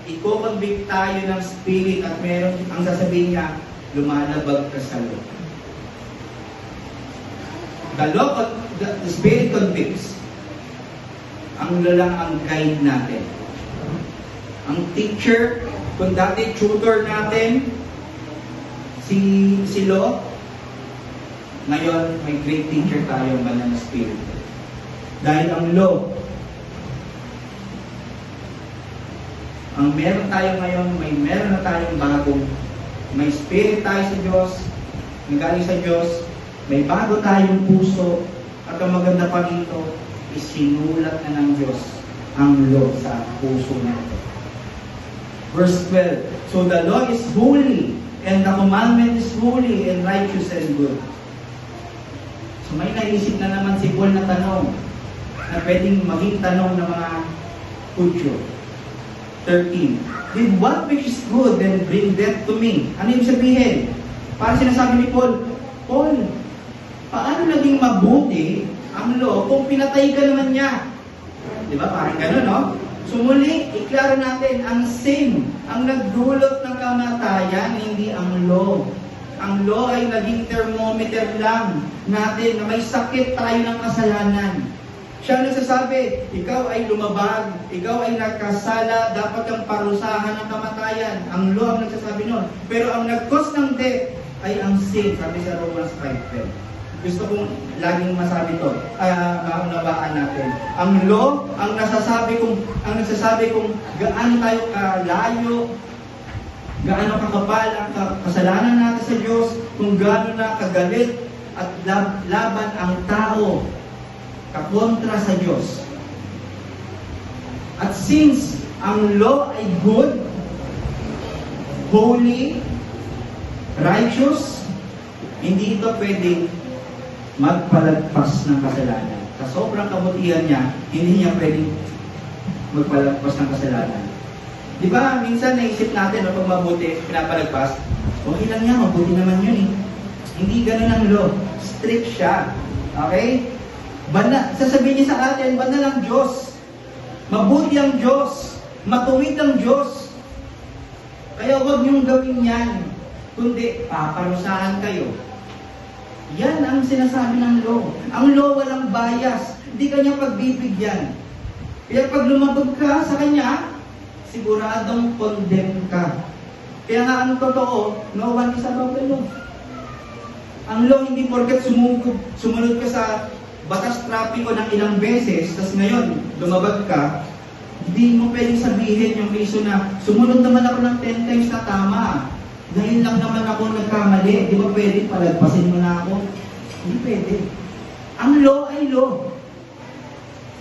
i-convict tayo ng spirit at meron ang sasabihin niya, lumalabag ka sa law. The spirit convicts. Ang lalang ang guide natin. Ang teacher, kung dati tutor natin, si Lo, ngayon may great teacher tayo, banal na spirit. Dahil ang Lo, ang meron tayo ngayon, meron na tayong bagong, may spirit tayo sa Diyos, galing sa Diyos, may bago tayong puso, At ang maganda pa rito, isinulat na ng Diyos ang law sa puso natin. Verse 12, so the law is holy, and the commandment is holy and righteous and good. So may naisip na naman si Paul na tanong, na pwedeng maging tanong ng mga Hudyo. 13, did what which is good then bring death to me? Ano yung sabihin? Parang sinasabi ni Paul, Paul, paano naging mabuti ang law kung pinatay ka naman niya? Di ba? Parang gano'n, no? So muli, iklaro natin, ang sin, ang nagdulot ng kamatayan, hindi ang law. Ang law ay naging thermometer lang natin na may sakit tayo ng kasalanan. Siya nagsasabi, ikaw ay lumabag, ikaw ay nagkasala, dapat kang parusahan ng kamatayan. Ang law ang nagsasabi nun. Pero ang nag-cause ng death ay ang sin, sabi sa Romans 5:10. Gusto kong laging masabi to, maunawaan natin. Ang law, ang nagsasabi kung gaano tayo kalayo, gaano kakapal ang kasalanan natin sa Diyos, kung gaano na kagalit at laban ang tao kakontra sa Diyos. At since ang law ay good, holy, righteous, hindi ito pwedeng magpalagpas ng kasalanan. Sa sobrang kabutihan niya, hindi niya pwedeng magpalagpas ng kasalanan. Di ba, minsan naisip natin na pag mabuti, pinapalagpas, okay lang niya, mabuti naman yun eh. Hindi ganun ang law. Strict siya. Okay? Sasabihin niya sa atin, banal ang Diyos. Mabuti ang Diyos. Matuwid ang Diyos. Kaya huwag niyong gawin yan. Kundi, paparusahan kayo. Yan ang sinasabi ng law. Ang law walang bias. Hindi kanya pagbibigyan. Kaya pag lumabag ka sa kanya, siguradong condemn ka. Kaya nga ang totoo, no one is above the law. Ang law hindi porket sumunod ka sa batas trapiko ng ilang beses, tapos ngayon, lumabag ka, hindi mo pwedeng sabihin yung reason na sumunod naman ako ng 10 times na tama. Ngayon lang naman ako nagkamali. Di ba pwede? Palagpasin mo na ako. Hindi pwede. Ang law ay law.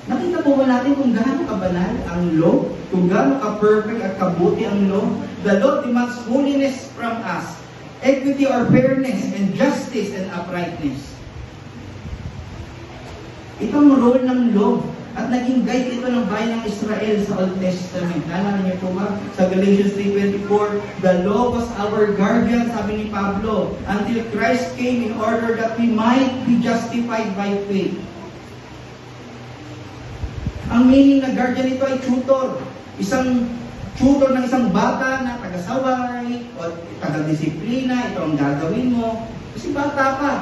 Nakita po ba natin kung gaano kabanal ang law? Kung gaano ka-perfect at kabuti ang law? The law demands holiness from us, equity or fairness, and justice and uprightness. Ito ang role ng law. At naging guide ito ng bayan ng Israel sa Old Testament. Naalala niyo po ba? Sa Galatians 3:24, the law was our guardian, sabi ni Pablo, until Christ came in order that we might be justified by faith. Ang meaning na guardian ito ay tutor. Isang tutor ng isang bata na taga-saway o taga-disiplina, ito ang gagawin mo. Kasi bata pa.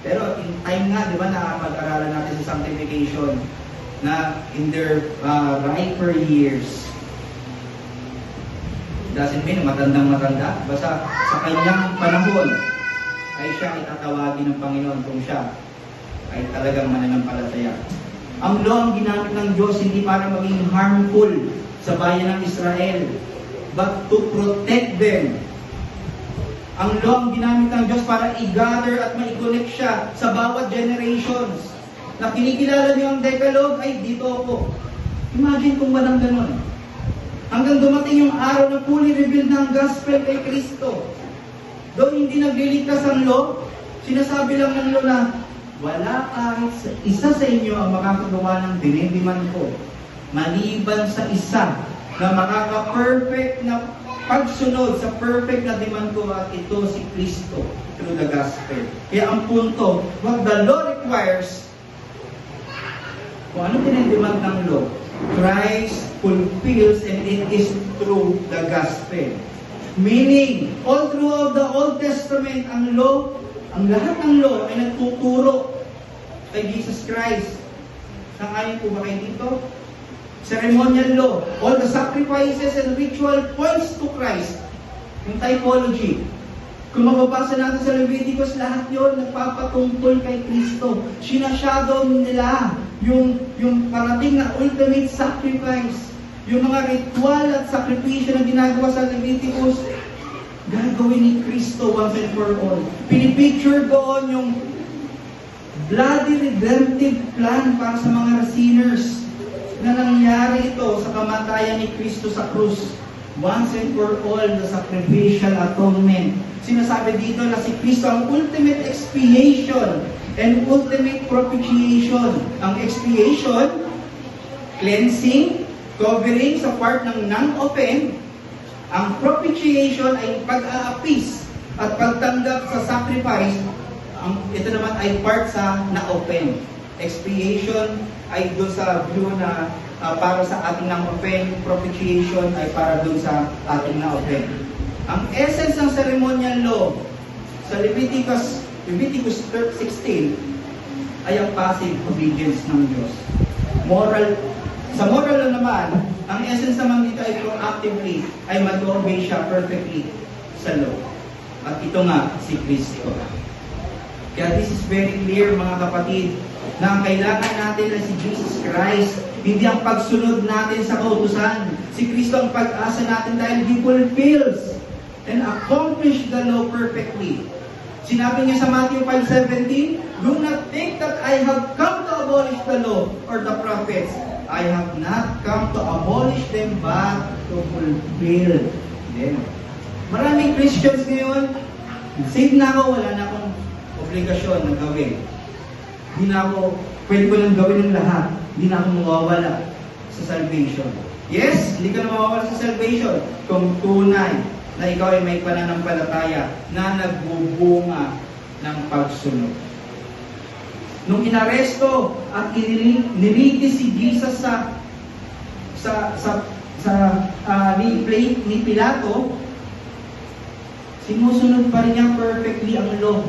Pero in time nga, di ba, nakapag-aralan natin sa sanctification na in their riper years. Doesn't mean matandang-matanda. Basta sa kanyang panahon ay siya itatawagin ng Panginoon kung siya ay talagang mananampalataya. Ang law ang ginamit ng Diyos hindi para maging harmful sa bayan ng Israel, but to protect them. Ang law ang ginamit ng Diyos para i-gather at ma-connect siya sa bawat generations. Na kinikilala niyo ang Decalogue, ay dito ako. Imagine kung walang ganun. Hanggang dumating yung araw na fully revealed ng gospel kay Kristo. Doon hindi nagliligtas ang law, sinasabi lang ng law na wala kahit isa sa inyo ang makakagawa ng dinediman ko, maliban sa isa na makaka-perfect na pagsunod sa perfect na demand ko, at ito si Kristo through the gospel. Kaya ang punto, what the law requires, kung ano dinedemand ng law, Christ fulfills, and it is through the gospel. Meaning, all throughout the Old Testament, ang law, ang lahat ng law ay nagtuturo kay Jesus Christ. Sangayon po ba kayo dito? Ceremonial law, all the sacrifices and ritual points to Christ. Yung typology. Kung mababasa natin sa Leviticus, lahat yon nagpapatungkol kay Kristo. Sinashadow nila yung parating na ultimate sacrifice. Yung mga ritual at sakripisyo na ginagawa sa Leviticus, gagawin ni Kristo once and for all. Pinipicture doon yung bloody redemptive plan para sa mga sinners na nangyari ito sa kamatayan ni Kristo sa krus. Once and for all, the sacrificial atonement. Sinasabi dito na si Kristo ang ultimate expiation and ultimate propitiation. Ang expiation, cleansing, covering sa part ng non-offend. Ang propitiation ay pag-aapis at pagtanggap sa sacrifice. Ito naman ay part sa na-offend. Expiation ay doon sa view na para sa ating na-offend. Propitiation ay para doon sa ating na-offend. Ang essence ng ceremonial law sa Leviticus 16 ay ang passive obedience ng Diyos. Sa moral na naman, ang essence naman dito ay proactively, ay mag-obey siya perfectly sa law. At ito nga, si Kristo. Kaya this is very clear mga kapatid, na ang kailangan natin na si Jesus Christ, hindi ang pagsunod natin sa kautusan. Si Kristo ang pag-asa natin dahil He fulfills and accomplish the law perfectly. Sinabi niya sa Matthew 5:17, "Do not think that I have come to abolish the law or the prophets. I have not come to abolish them, but to fulfill them." Maraming Christians ngayon, save na ako, wala na akong obligasyon na gawin. Pwede ko lang gawin ng lahat. Hindi na ako mawawala sa salvation. Yes, hindi ka na mawawala sa salvation kung tunay na ikaw ay may pananampalataya na nagbubunga ng pagsunod. Nung inaresto at nilitis si Jesus ni Pilato, sinusunod pa rin niya perfectly ang law.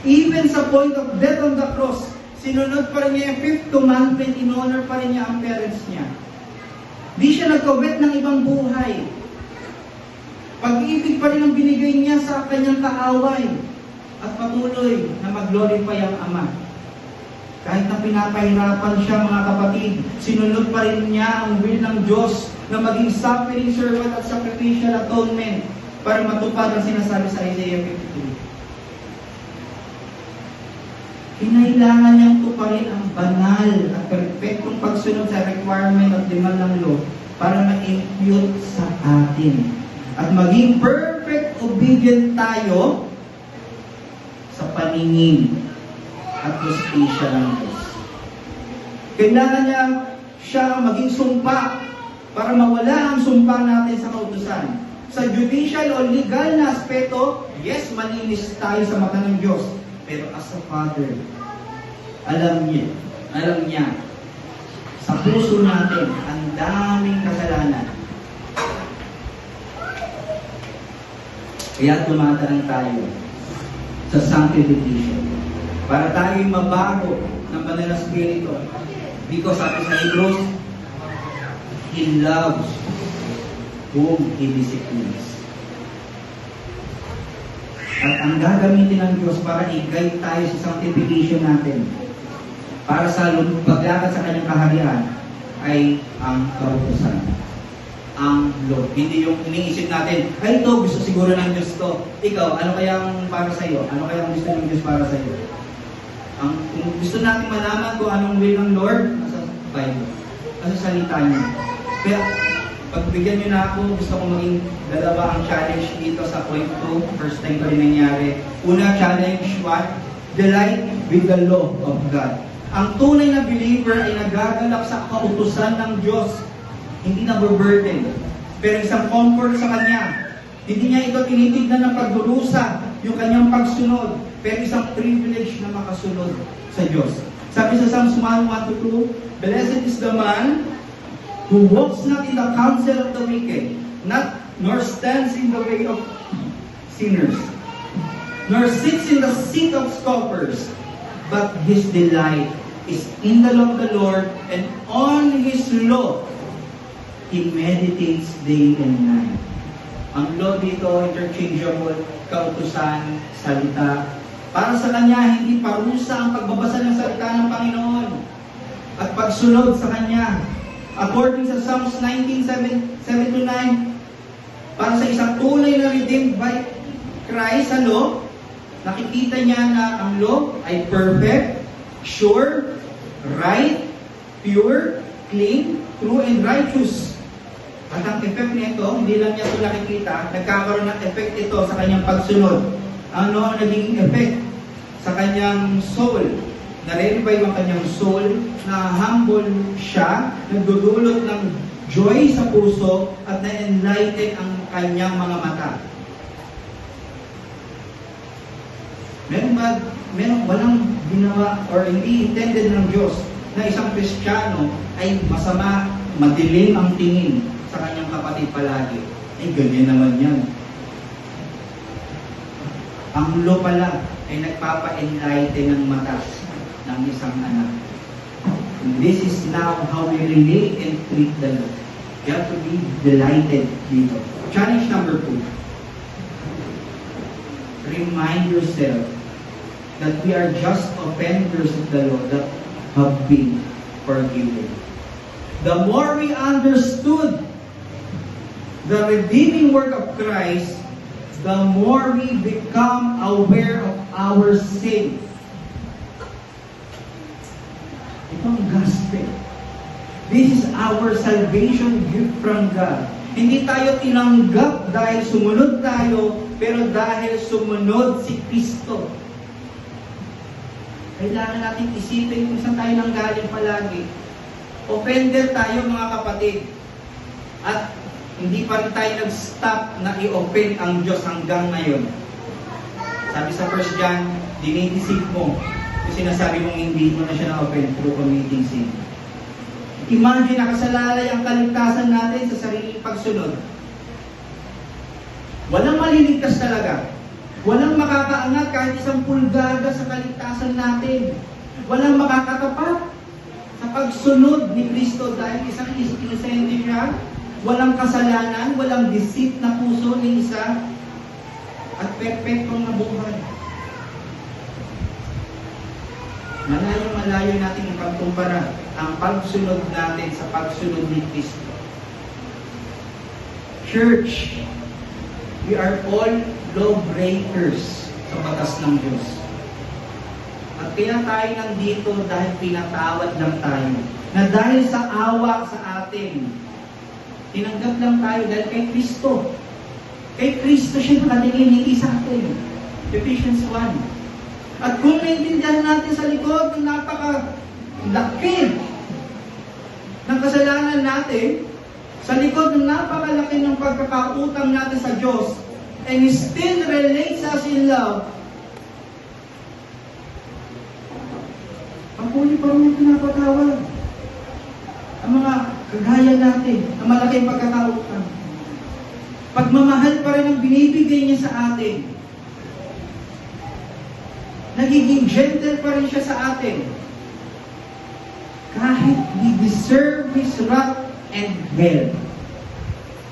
Even sa point of death on the cross, sinunod pa rin niya yung fifth commandment, in-honor pa rin niya ang parents niya. Di siya nagkawit ng ibang buhay. Pag-ibig pa rin ang binigay niya sa kanyang kaaway at patuloy na mag-glorify ang Ama. Kahit na pinapahirapan siya mga kapatid, sinunod pa rin niya ang will ng Diyos na maging suffering servant at sacrificial atonement para matupad ang sinasabi sa Isaiah 53. Kinailangan niyang tuparin ang banal at perfectong pagsunod sa requirement at demand ng law para ma-impute sa atin. At maging perfect obedient tayo sa paningin at justisya ng Diyos. Kailangan niya siya maging sumpa para mawala ang sumpa natin sa kautusan. Sa judicial o legal na aspeto, yes, malinis tayo sa mata ng Diyos. Pero as a father, alam niya, sa puso natin, ang daming kasalanan. Kaya tumatanong tayo sa sanctification. Para tayo'y mabago ng banal na spirito. Because sabi sa Hebrews, He loves whom He disciplines. At ang gagamitin ng Diyos para i-guide tayo sa sanctification natin, para sa paglakad sa kanyang kaharian, ay ang kautusan. Ang law. Hindi yung iniisip natin, ay ito, gusto siguro ng Diyos to. Ikaw, ano kayang para sa iyo? Ano kayang gusto ng Diyos para sa iyo? Kung gusto natin malaman kung anong will ng Lord, nasa Bible. Nasa salita niya. Kaya, pagbigyan niyo na ako, gusto ko maging dalawa ang challenge dito sa point 2. First time ko rin nangyari. Una, challenge 1, delight with the law of God. Ang tunay na believer ay nagagalak sa kautusan ng Diyos. Hindi na burden, pero isang comfort sa Kanya. Hindi niya ito tinitignan ng pagdurusa, yung Kanyang pagsunod, pero isang privilege na makasunod sa Diyos. Sabi sa Psalms 1:1-2, "Blessed is the man who walks not in the counsel of the wicked, nor stands in the way of sinners, nor sits in the seat of scoffers, but his delight is in the law of the Lord, and on His law He meditates day and night." Ang law dito, interchangeable, kautusan, salita. Para sa Kanya, hindi parusa ang pagbabasa ng salita ng Panginoon at pagsunod sa Kanya. According sa Psalms 19:7-9, para sa isang tunay na redeemed by Christ, nakikita niya na ang law ay perfect, sure, right, pure, clean, true, and righteous. At ang effect nito, hindi lang niya ito nakikita, nagkakaroon ng effect ito sa kanyang pagsunod. Ano ang naging effect sa kanyang soul? Na-revive ang kanyang soul, na humble siya, nagdudulot ng joy sa puso, at na-enlighten ang kanyang mga mata. Walang ginawa or hindi intended ng Diyos na isang Kristiyano ay masama, madilim ang tingin sa kanyang kapatid palagi. Ganyan naman yan. Ang law pala ay nagpapa-enlighten ng mata ng isang anak. And this is now how we relate and treat the law. You have to be delighted dito. Challenge number 2. Remind yourself that we are just offenders of the law that have been forgiven. The more we understood the redeeming work of Christ, the more we become aware of our sin. Ito ang gospel. This is our salvation gift from God. Hindi tayo tinanggap dahil sumunod tayo, pero dahil sumunod si Kristo. Kailangan natin isipin kung saan tayo nanggaling palagi. Offender tayo mga kapatid. At hindi pa rin tayo nag-stop na i-offend ang Diyos hanggang ngayon. Sabi sa 1 John, dinidisip mo. Kung sinasabi mong hindi mo na siya na-offend through committing sin. Imagine, nakasalalay ang kaligtasan natin sa sariling pagsunod. Walang maliligtas talaga. Walang makakaangat kahit isang pulgada sa kaligtasan natin. Walang makakatapat sa pagsunod ni Kristo dahil isang inosente siya. Walang kasalanan, walang deceit na puso ng isa, at perfectong nabuhay. Malayo-malayo natin ipagkumpara ang pagsunod natin sa pagsunod ni Kristo. Church, we are all lawbreakers sa batas ng Diyos. At kaya tayo nandito dahil pinatawad lang tayo. Na dahil sa awa sa atin, tinanggap lang tayo dahil kay Kristo. Kay Kristo siya nakatingin, hindi sa atin. Ephesians 1. At kung naintindihan natin sa likod ng napakalaki ng kasalanan natin, sa likod ng napakalaki ng pagkakautang natin sa Diyos, and He still relates us in love, ang huli pa rin pinapatawad. Ang mga kagaya natin, ang malaking pagkakautang. Pagmamahal pa rin ang binibigay niya sa atin. Nagiging gentle pa rin siya sa atin. Kahit we deserve His wrath and hell.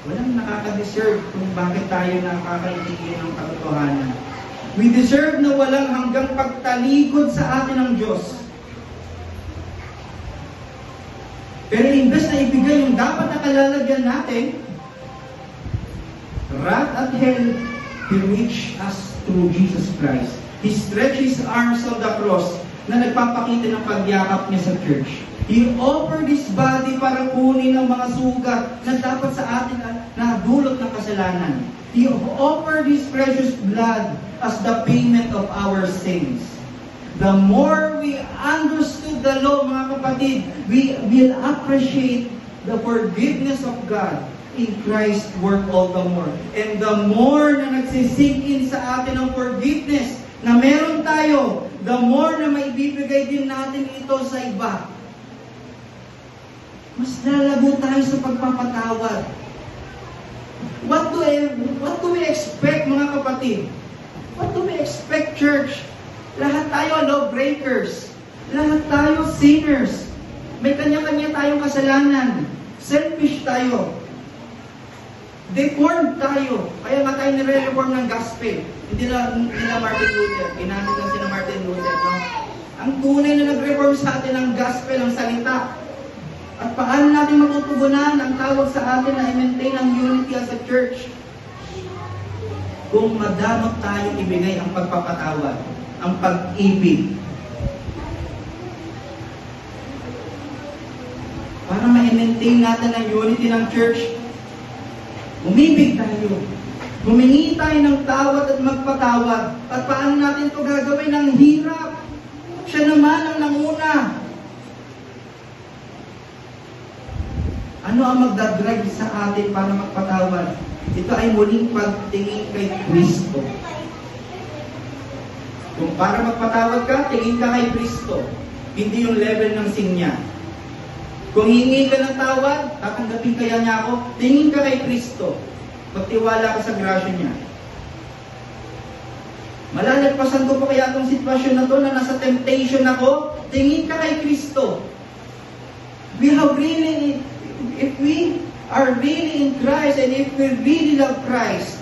Walang nakaka-deserve kung bakit tayo nakakaintindi ng katotohanan. We deserve na walang hanggang pagtalikod sa atin ng Diyos. Pero imbes na ibigay yung dapat na kalalagyan natin, wrath at hell, He reached us through Jesus Christ. He stretched His arms on the cross na nagpapakita ng pagyakap niya sa church. He offered His body para kunin ang mga sugat na dapat sa atin na dulot ng kasalanan. He offered His precious blood as the payment of our sins. The more we understood the law, mga kapatid, we will appreciate the forgiveness of God in Christ's work all the more. And the more na nagsisink in sa atin ang forgiveness na meron tayo, the more na maibibigay din natin ito sa iba. Mas lalago tayo sa pagpapatawad. What do we expect, mga kapatid? What do we expect, church? Lahat tayo lawbreakers. Lahat tayo sinners. May kanya-kanya tayong kasalanan. Selfish tayo. Deformed tayo. Kaya nga tayo nire-reform ng gospel. Hindi na Martin Luther. Ginamit lang sila Martin Luther. No? Ang tunay na nag-reform sa atin ang gospel, ang salita. At paano natin matutugunan ang tawag sa atin na i-maintain ang unity as a church? kung madamot tayong ibigay ang pagpapatawad, ang pag-ibig. Para ma-maintain natin ang unity ng church, umibig tayo. Humingi tayo ng tawad at magpatawad. At paano natin ito gagawin? Ang hirap. Siya naman ang nanguna. Ano ang magdadrive sa atin para magpatawad? Ito ay muling pagtingin kay Kristo. Kung para magpatawad ka, tingin ka kay Kristo. Hindi yung level ng sinya. Kung hingi ka ng tawad, tatanggapin kaya niya ako, tingin ka kay Kristo. Magtiwala ka sa grasya niya. Malalagpasan ko pa kaya itong sitwasyon na to na nasa temptation ako, tingin ka kay Kristo. We have really, if we are really in Christ and if we really love Christ,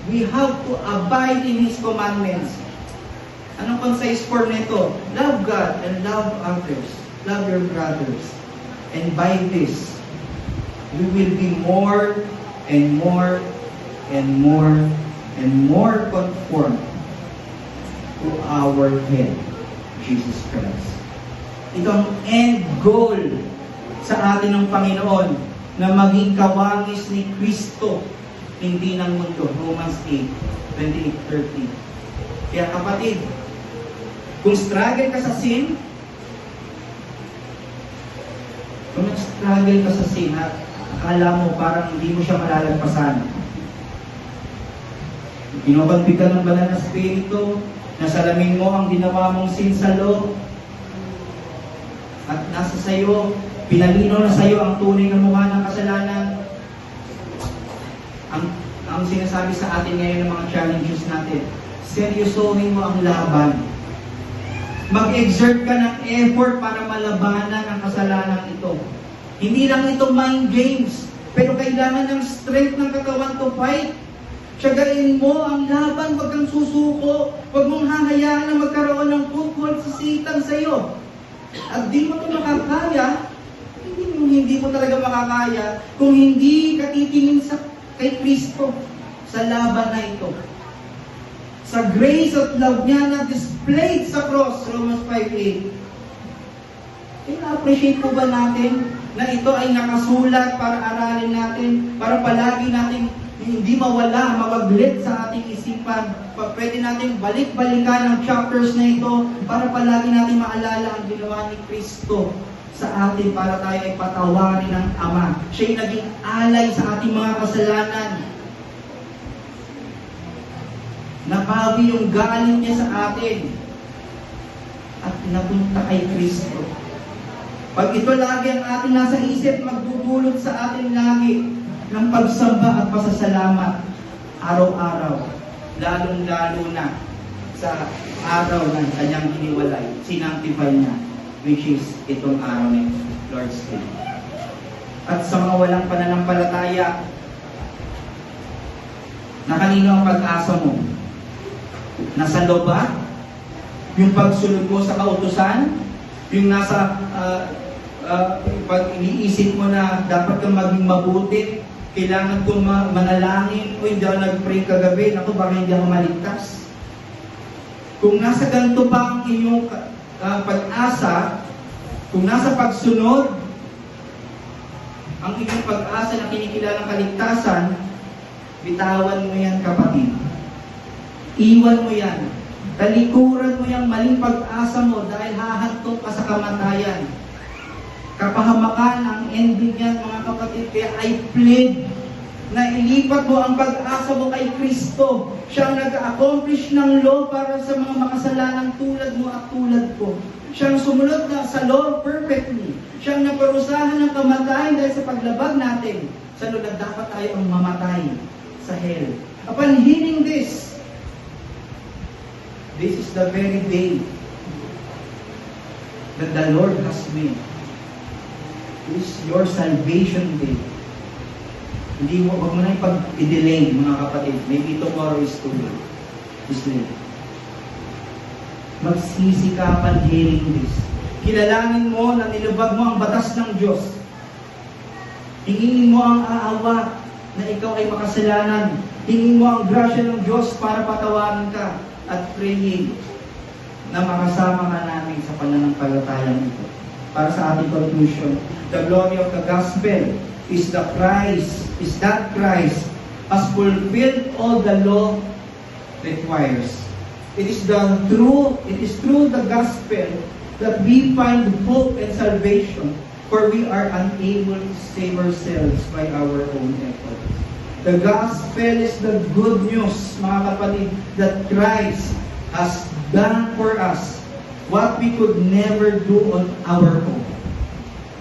we have to abide in His commandments. Anong concise form nito? Love God and love others. Love your brothers. And by this, we will be more and more and more and more conformed to our head, Jesus Christ. Ito ang end goal sa atin ng Panginoon na maging kawangis ni Kristo, hindi ng mundo. Romans 8:28-30. Kaya kapatid, kung struggle ka sa sin, kung nag-struggle ka sa sin at akala mo parang hindi mo siya malalagpasan, kinukonfig ka ng banal na spirito, nasalamin mo ang ginawa mong sin sa loob, at nasa sayo, pinalino na sayo ang tunay na mukha ng kasalanan. Ang sinasabi sa atin ngayon ng mga challenges natin, seryosohin mo ang laban. Mag-exert ka ng effort para malabanan ang kasalanan ito. Hindi lang ito mind games, pero kailangan ng strength ng katawan to fight. Tiyagain mo ang laban, huwag kang susuko, huwag mong hahayaan na magkaroon ng foothold sa Satan sa iyo. At di mo ito makakaya, hindi mo talaga makakaya kung hindi ka titingin kay Kristo sa laban na ito. Sa grace at love niya na displayed sa cross, Romans 5:8. Ina-appreciate po ba natin na ito ay nakasulat para aralin natin, para palagi natin hindi mawala, mawaglit sa ating isipan. Pwede natin balik-balikan ang chapters na ito para palagi natin maalala ang ginawa ni Kristo sa atin para tayo ay patawarin ng Ama. Siya'y naging alay sa ating mga kasalanan. Nabawi yung galit niya sa atin at napunta kay Kristo. Pag ito lagi ang ating nasa isip, magdudulot sa atin lagi ng pagsamba at pasasalamat araw-araw, lalong-lalo na sa araw ng kanyang iniwalay, sinanctify niya, which is itong araw ng Lord's Day. At sa mga walang pananampalataya, na kanino ang pag-asa mo? Nasa loob ba? Yung pagsunod mo sa kautusan? Yung nasa pag iniisip mo na dapat kang maging mabuti, kailangan kong manalangin, o hindi ako nag-pray kagabi, naku, baka hindi ako maligtas. Kung nasa ganito pa ang iyong pag-asa, kung nasa pagsunod, ang iyong pag-asa na kinikilalang kaligtasan, bitawan mo yan, kapatid. Iwan mo yan. Talikuran mo yung maling pag-asa mo dahil hahantong ka sa kamatayan. Kapahamakan ang ending yan, mga kapatid. Kaya I plead na ilipat mo ang pag-asa mo kay Kristo. Siya ang nag-accomplish ng law para sa mga makasalanang tulad mo at tulad ko. Siya ang sumunod na sa law perfectly. Siya ang naparusahan ng kamatayan dahil sa paglabag natin. Sa law na dapat tayo ang mamatay sa hell. Upon hearing this is the very day that the Lord has made. This is your salvation day. Hindi mo, wag mo na ipag-delay, mga kapatid. Maybe tomorrow is too late. Magsisikapan hearing this. Kilalanin mo na nilubag mo ang batas ng Diyos. Hinginin mo ang aawa na ikaw ay makasalanan. Hingin mo ang grasya ng Diyos para patawarin ka at praying na makasama ka namin sa pananampalatayang ito. Para sa ating conclusion, the glory of the gospel is that Christ has fulfilled all the law requires. It is through the gospel that we find hope and salvation, for we are unable to save ourselves by our own efforts. The gospel is the good news, mga kapatid, that Christ has done for us what we could never do on our own.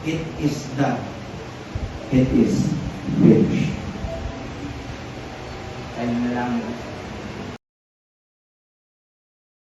It is done. It is finished. Tayo na lang.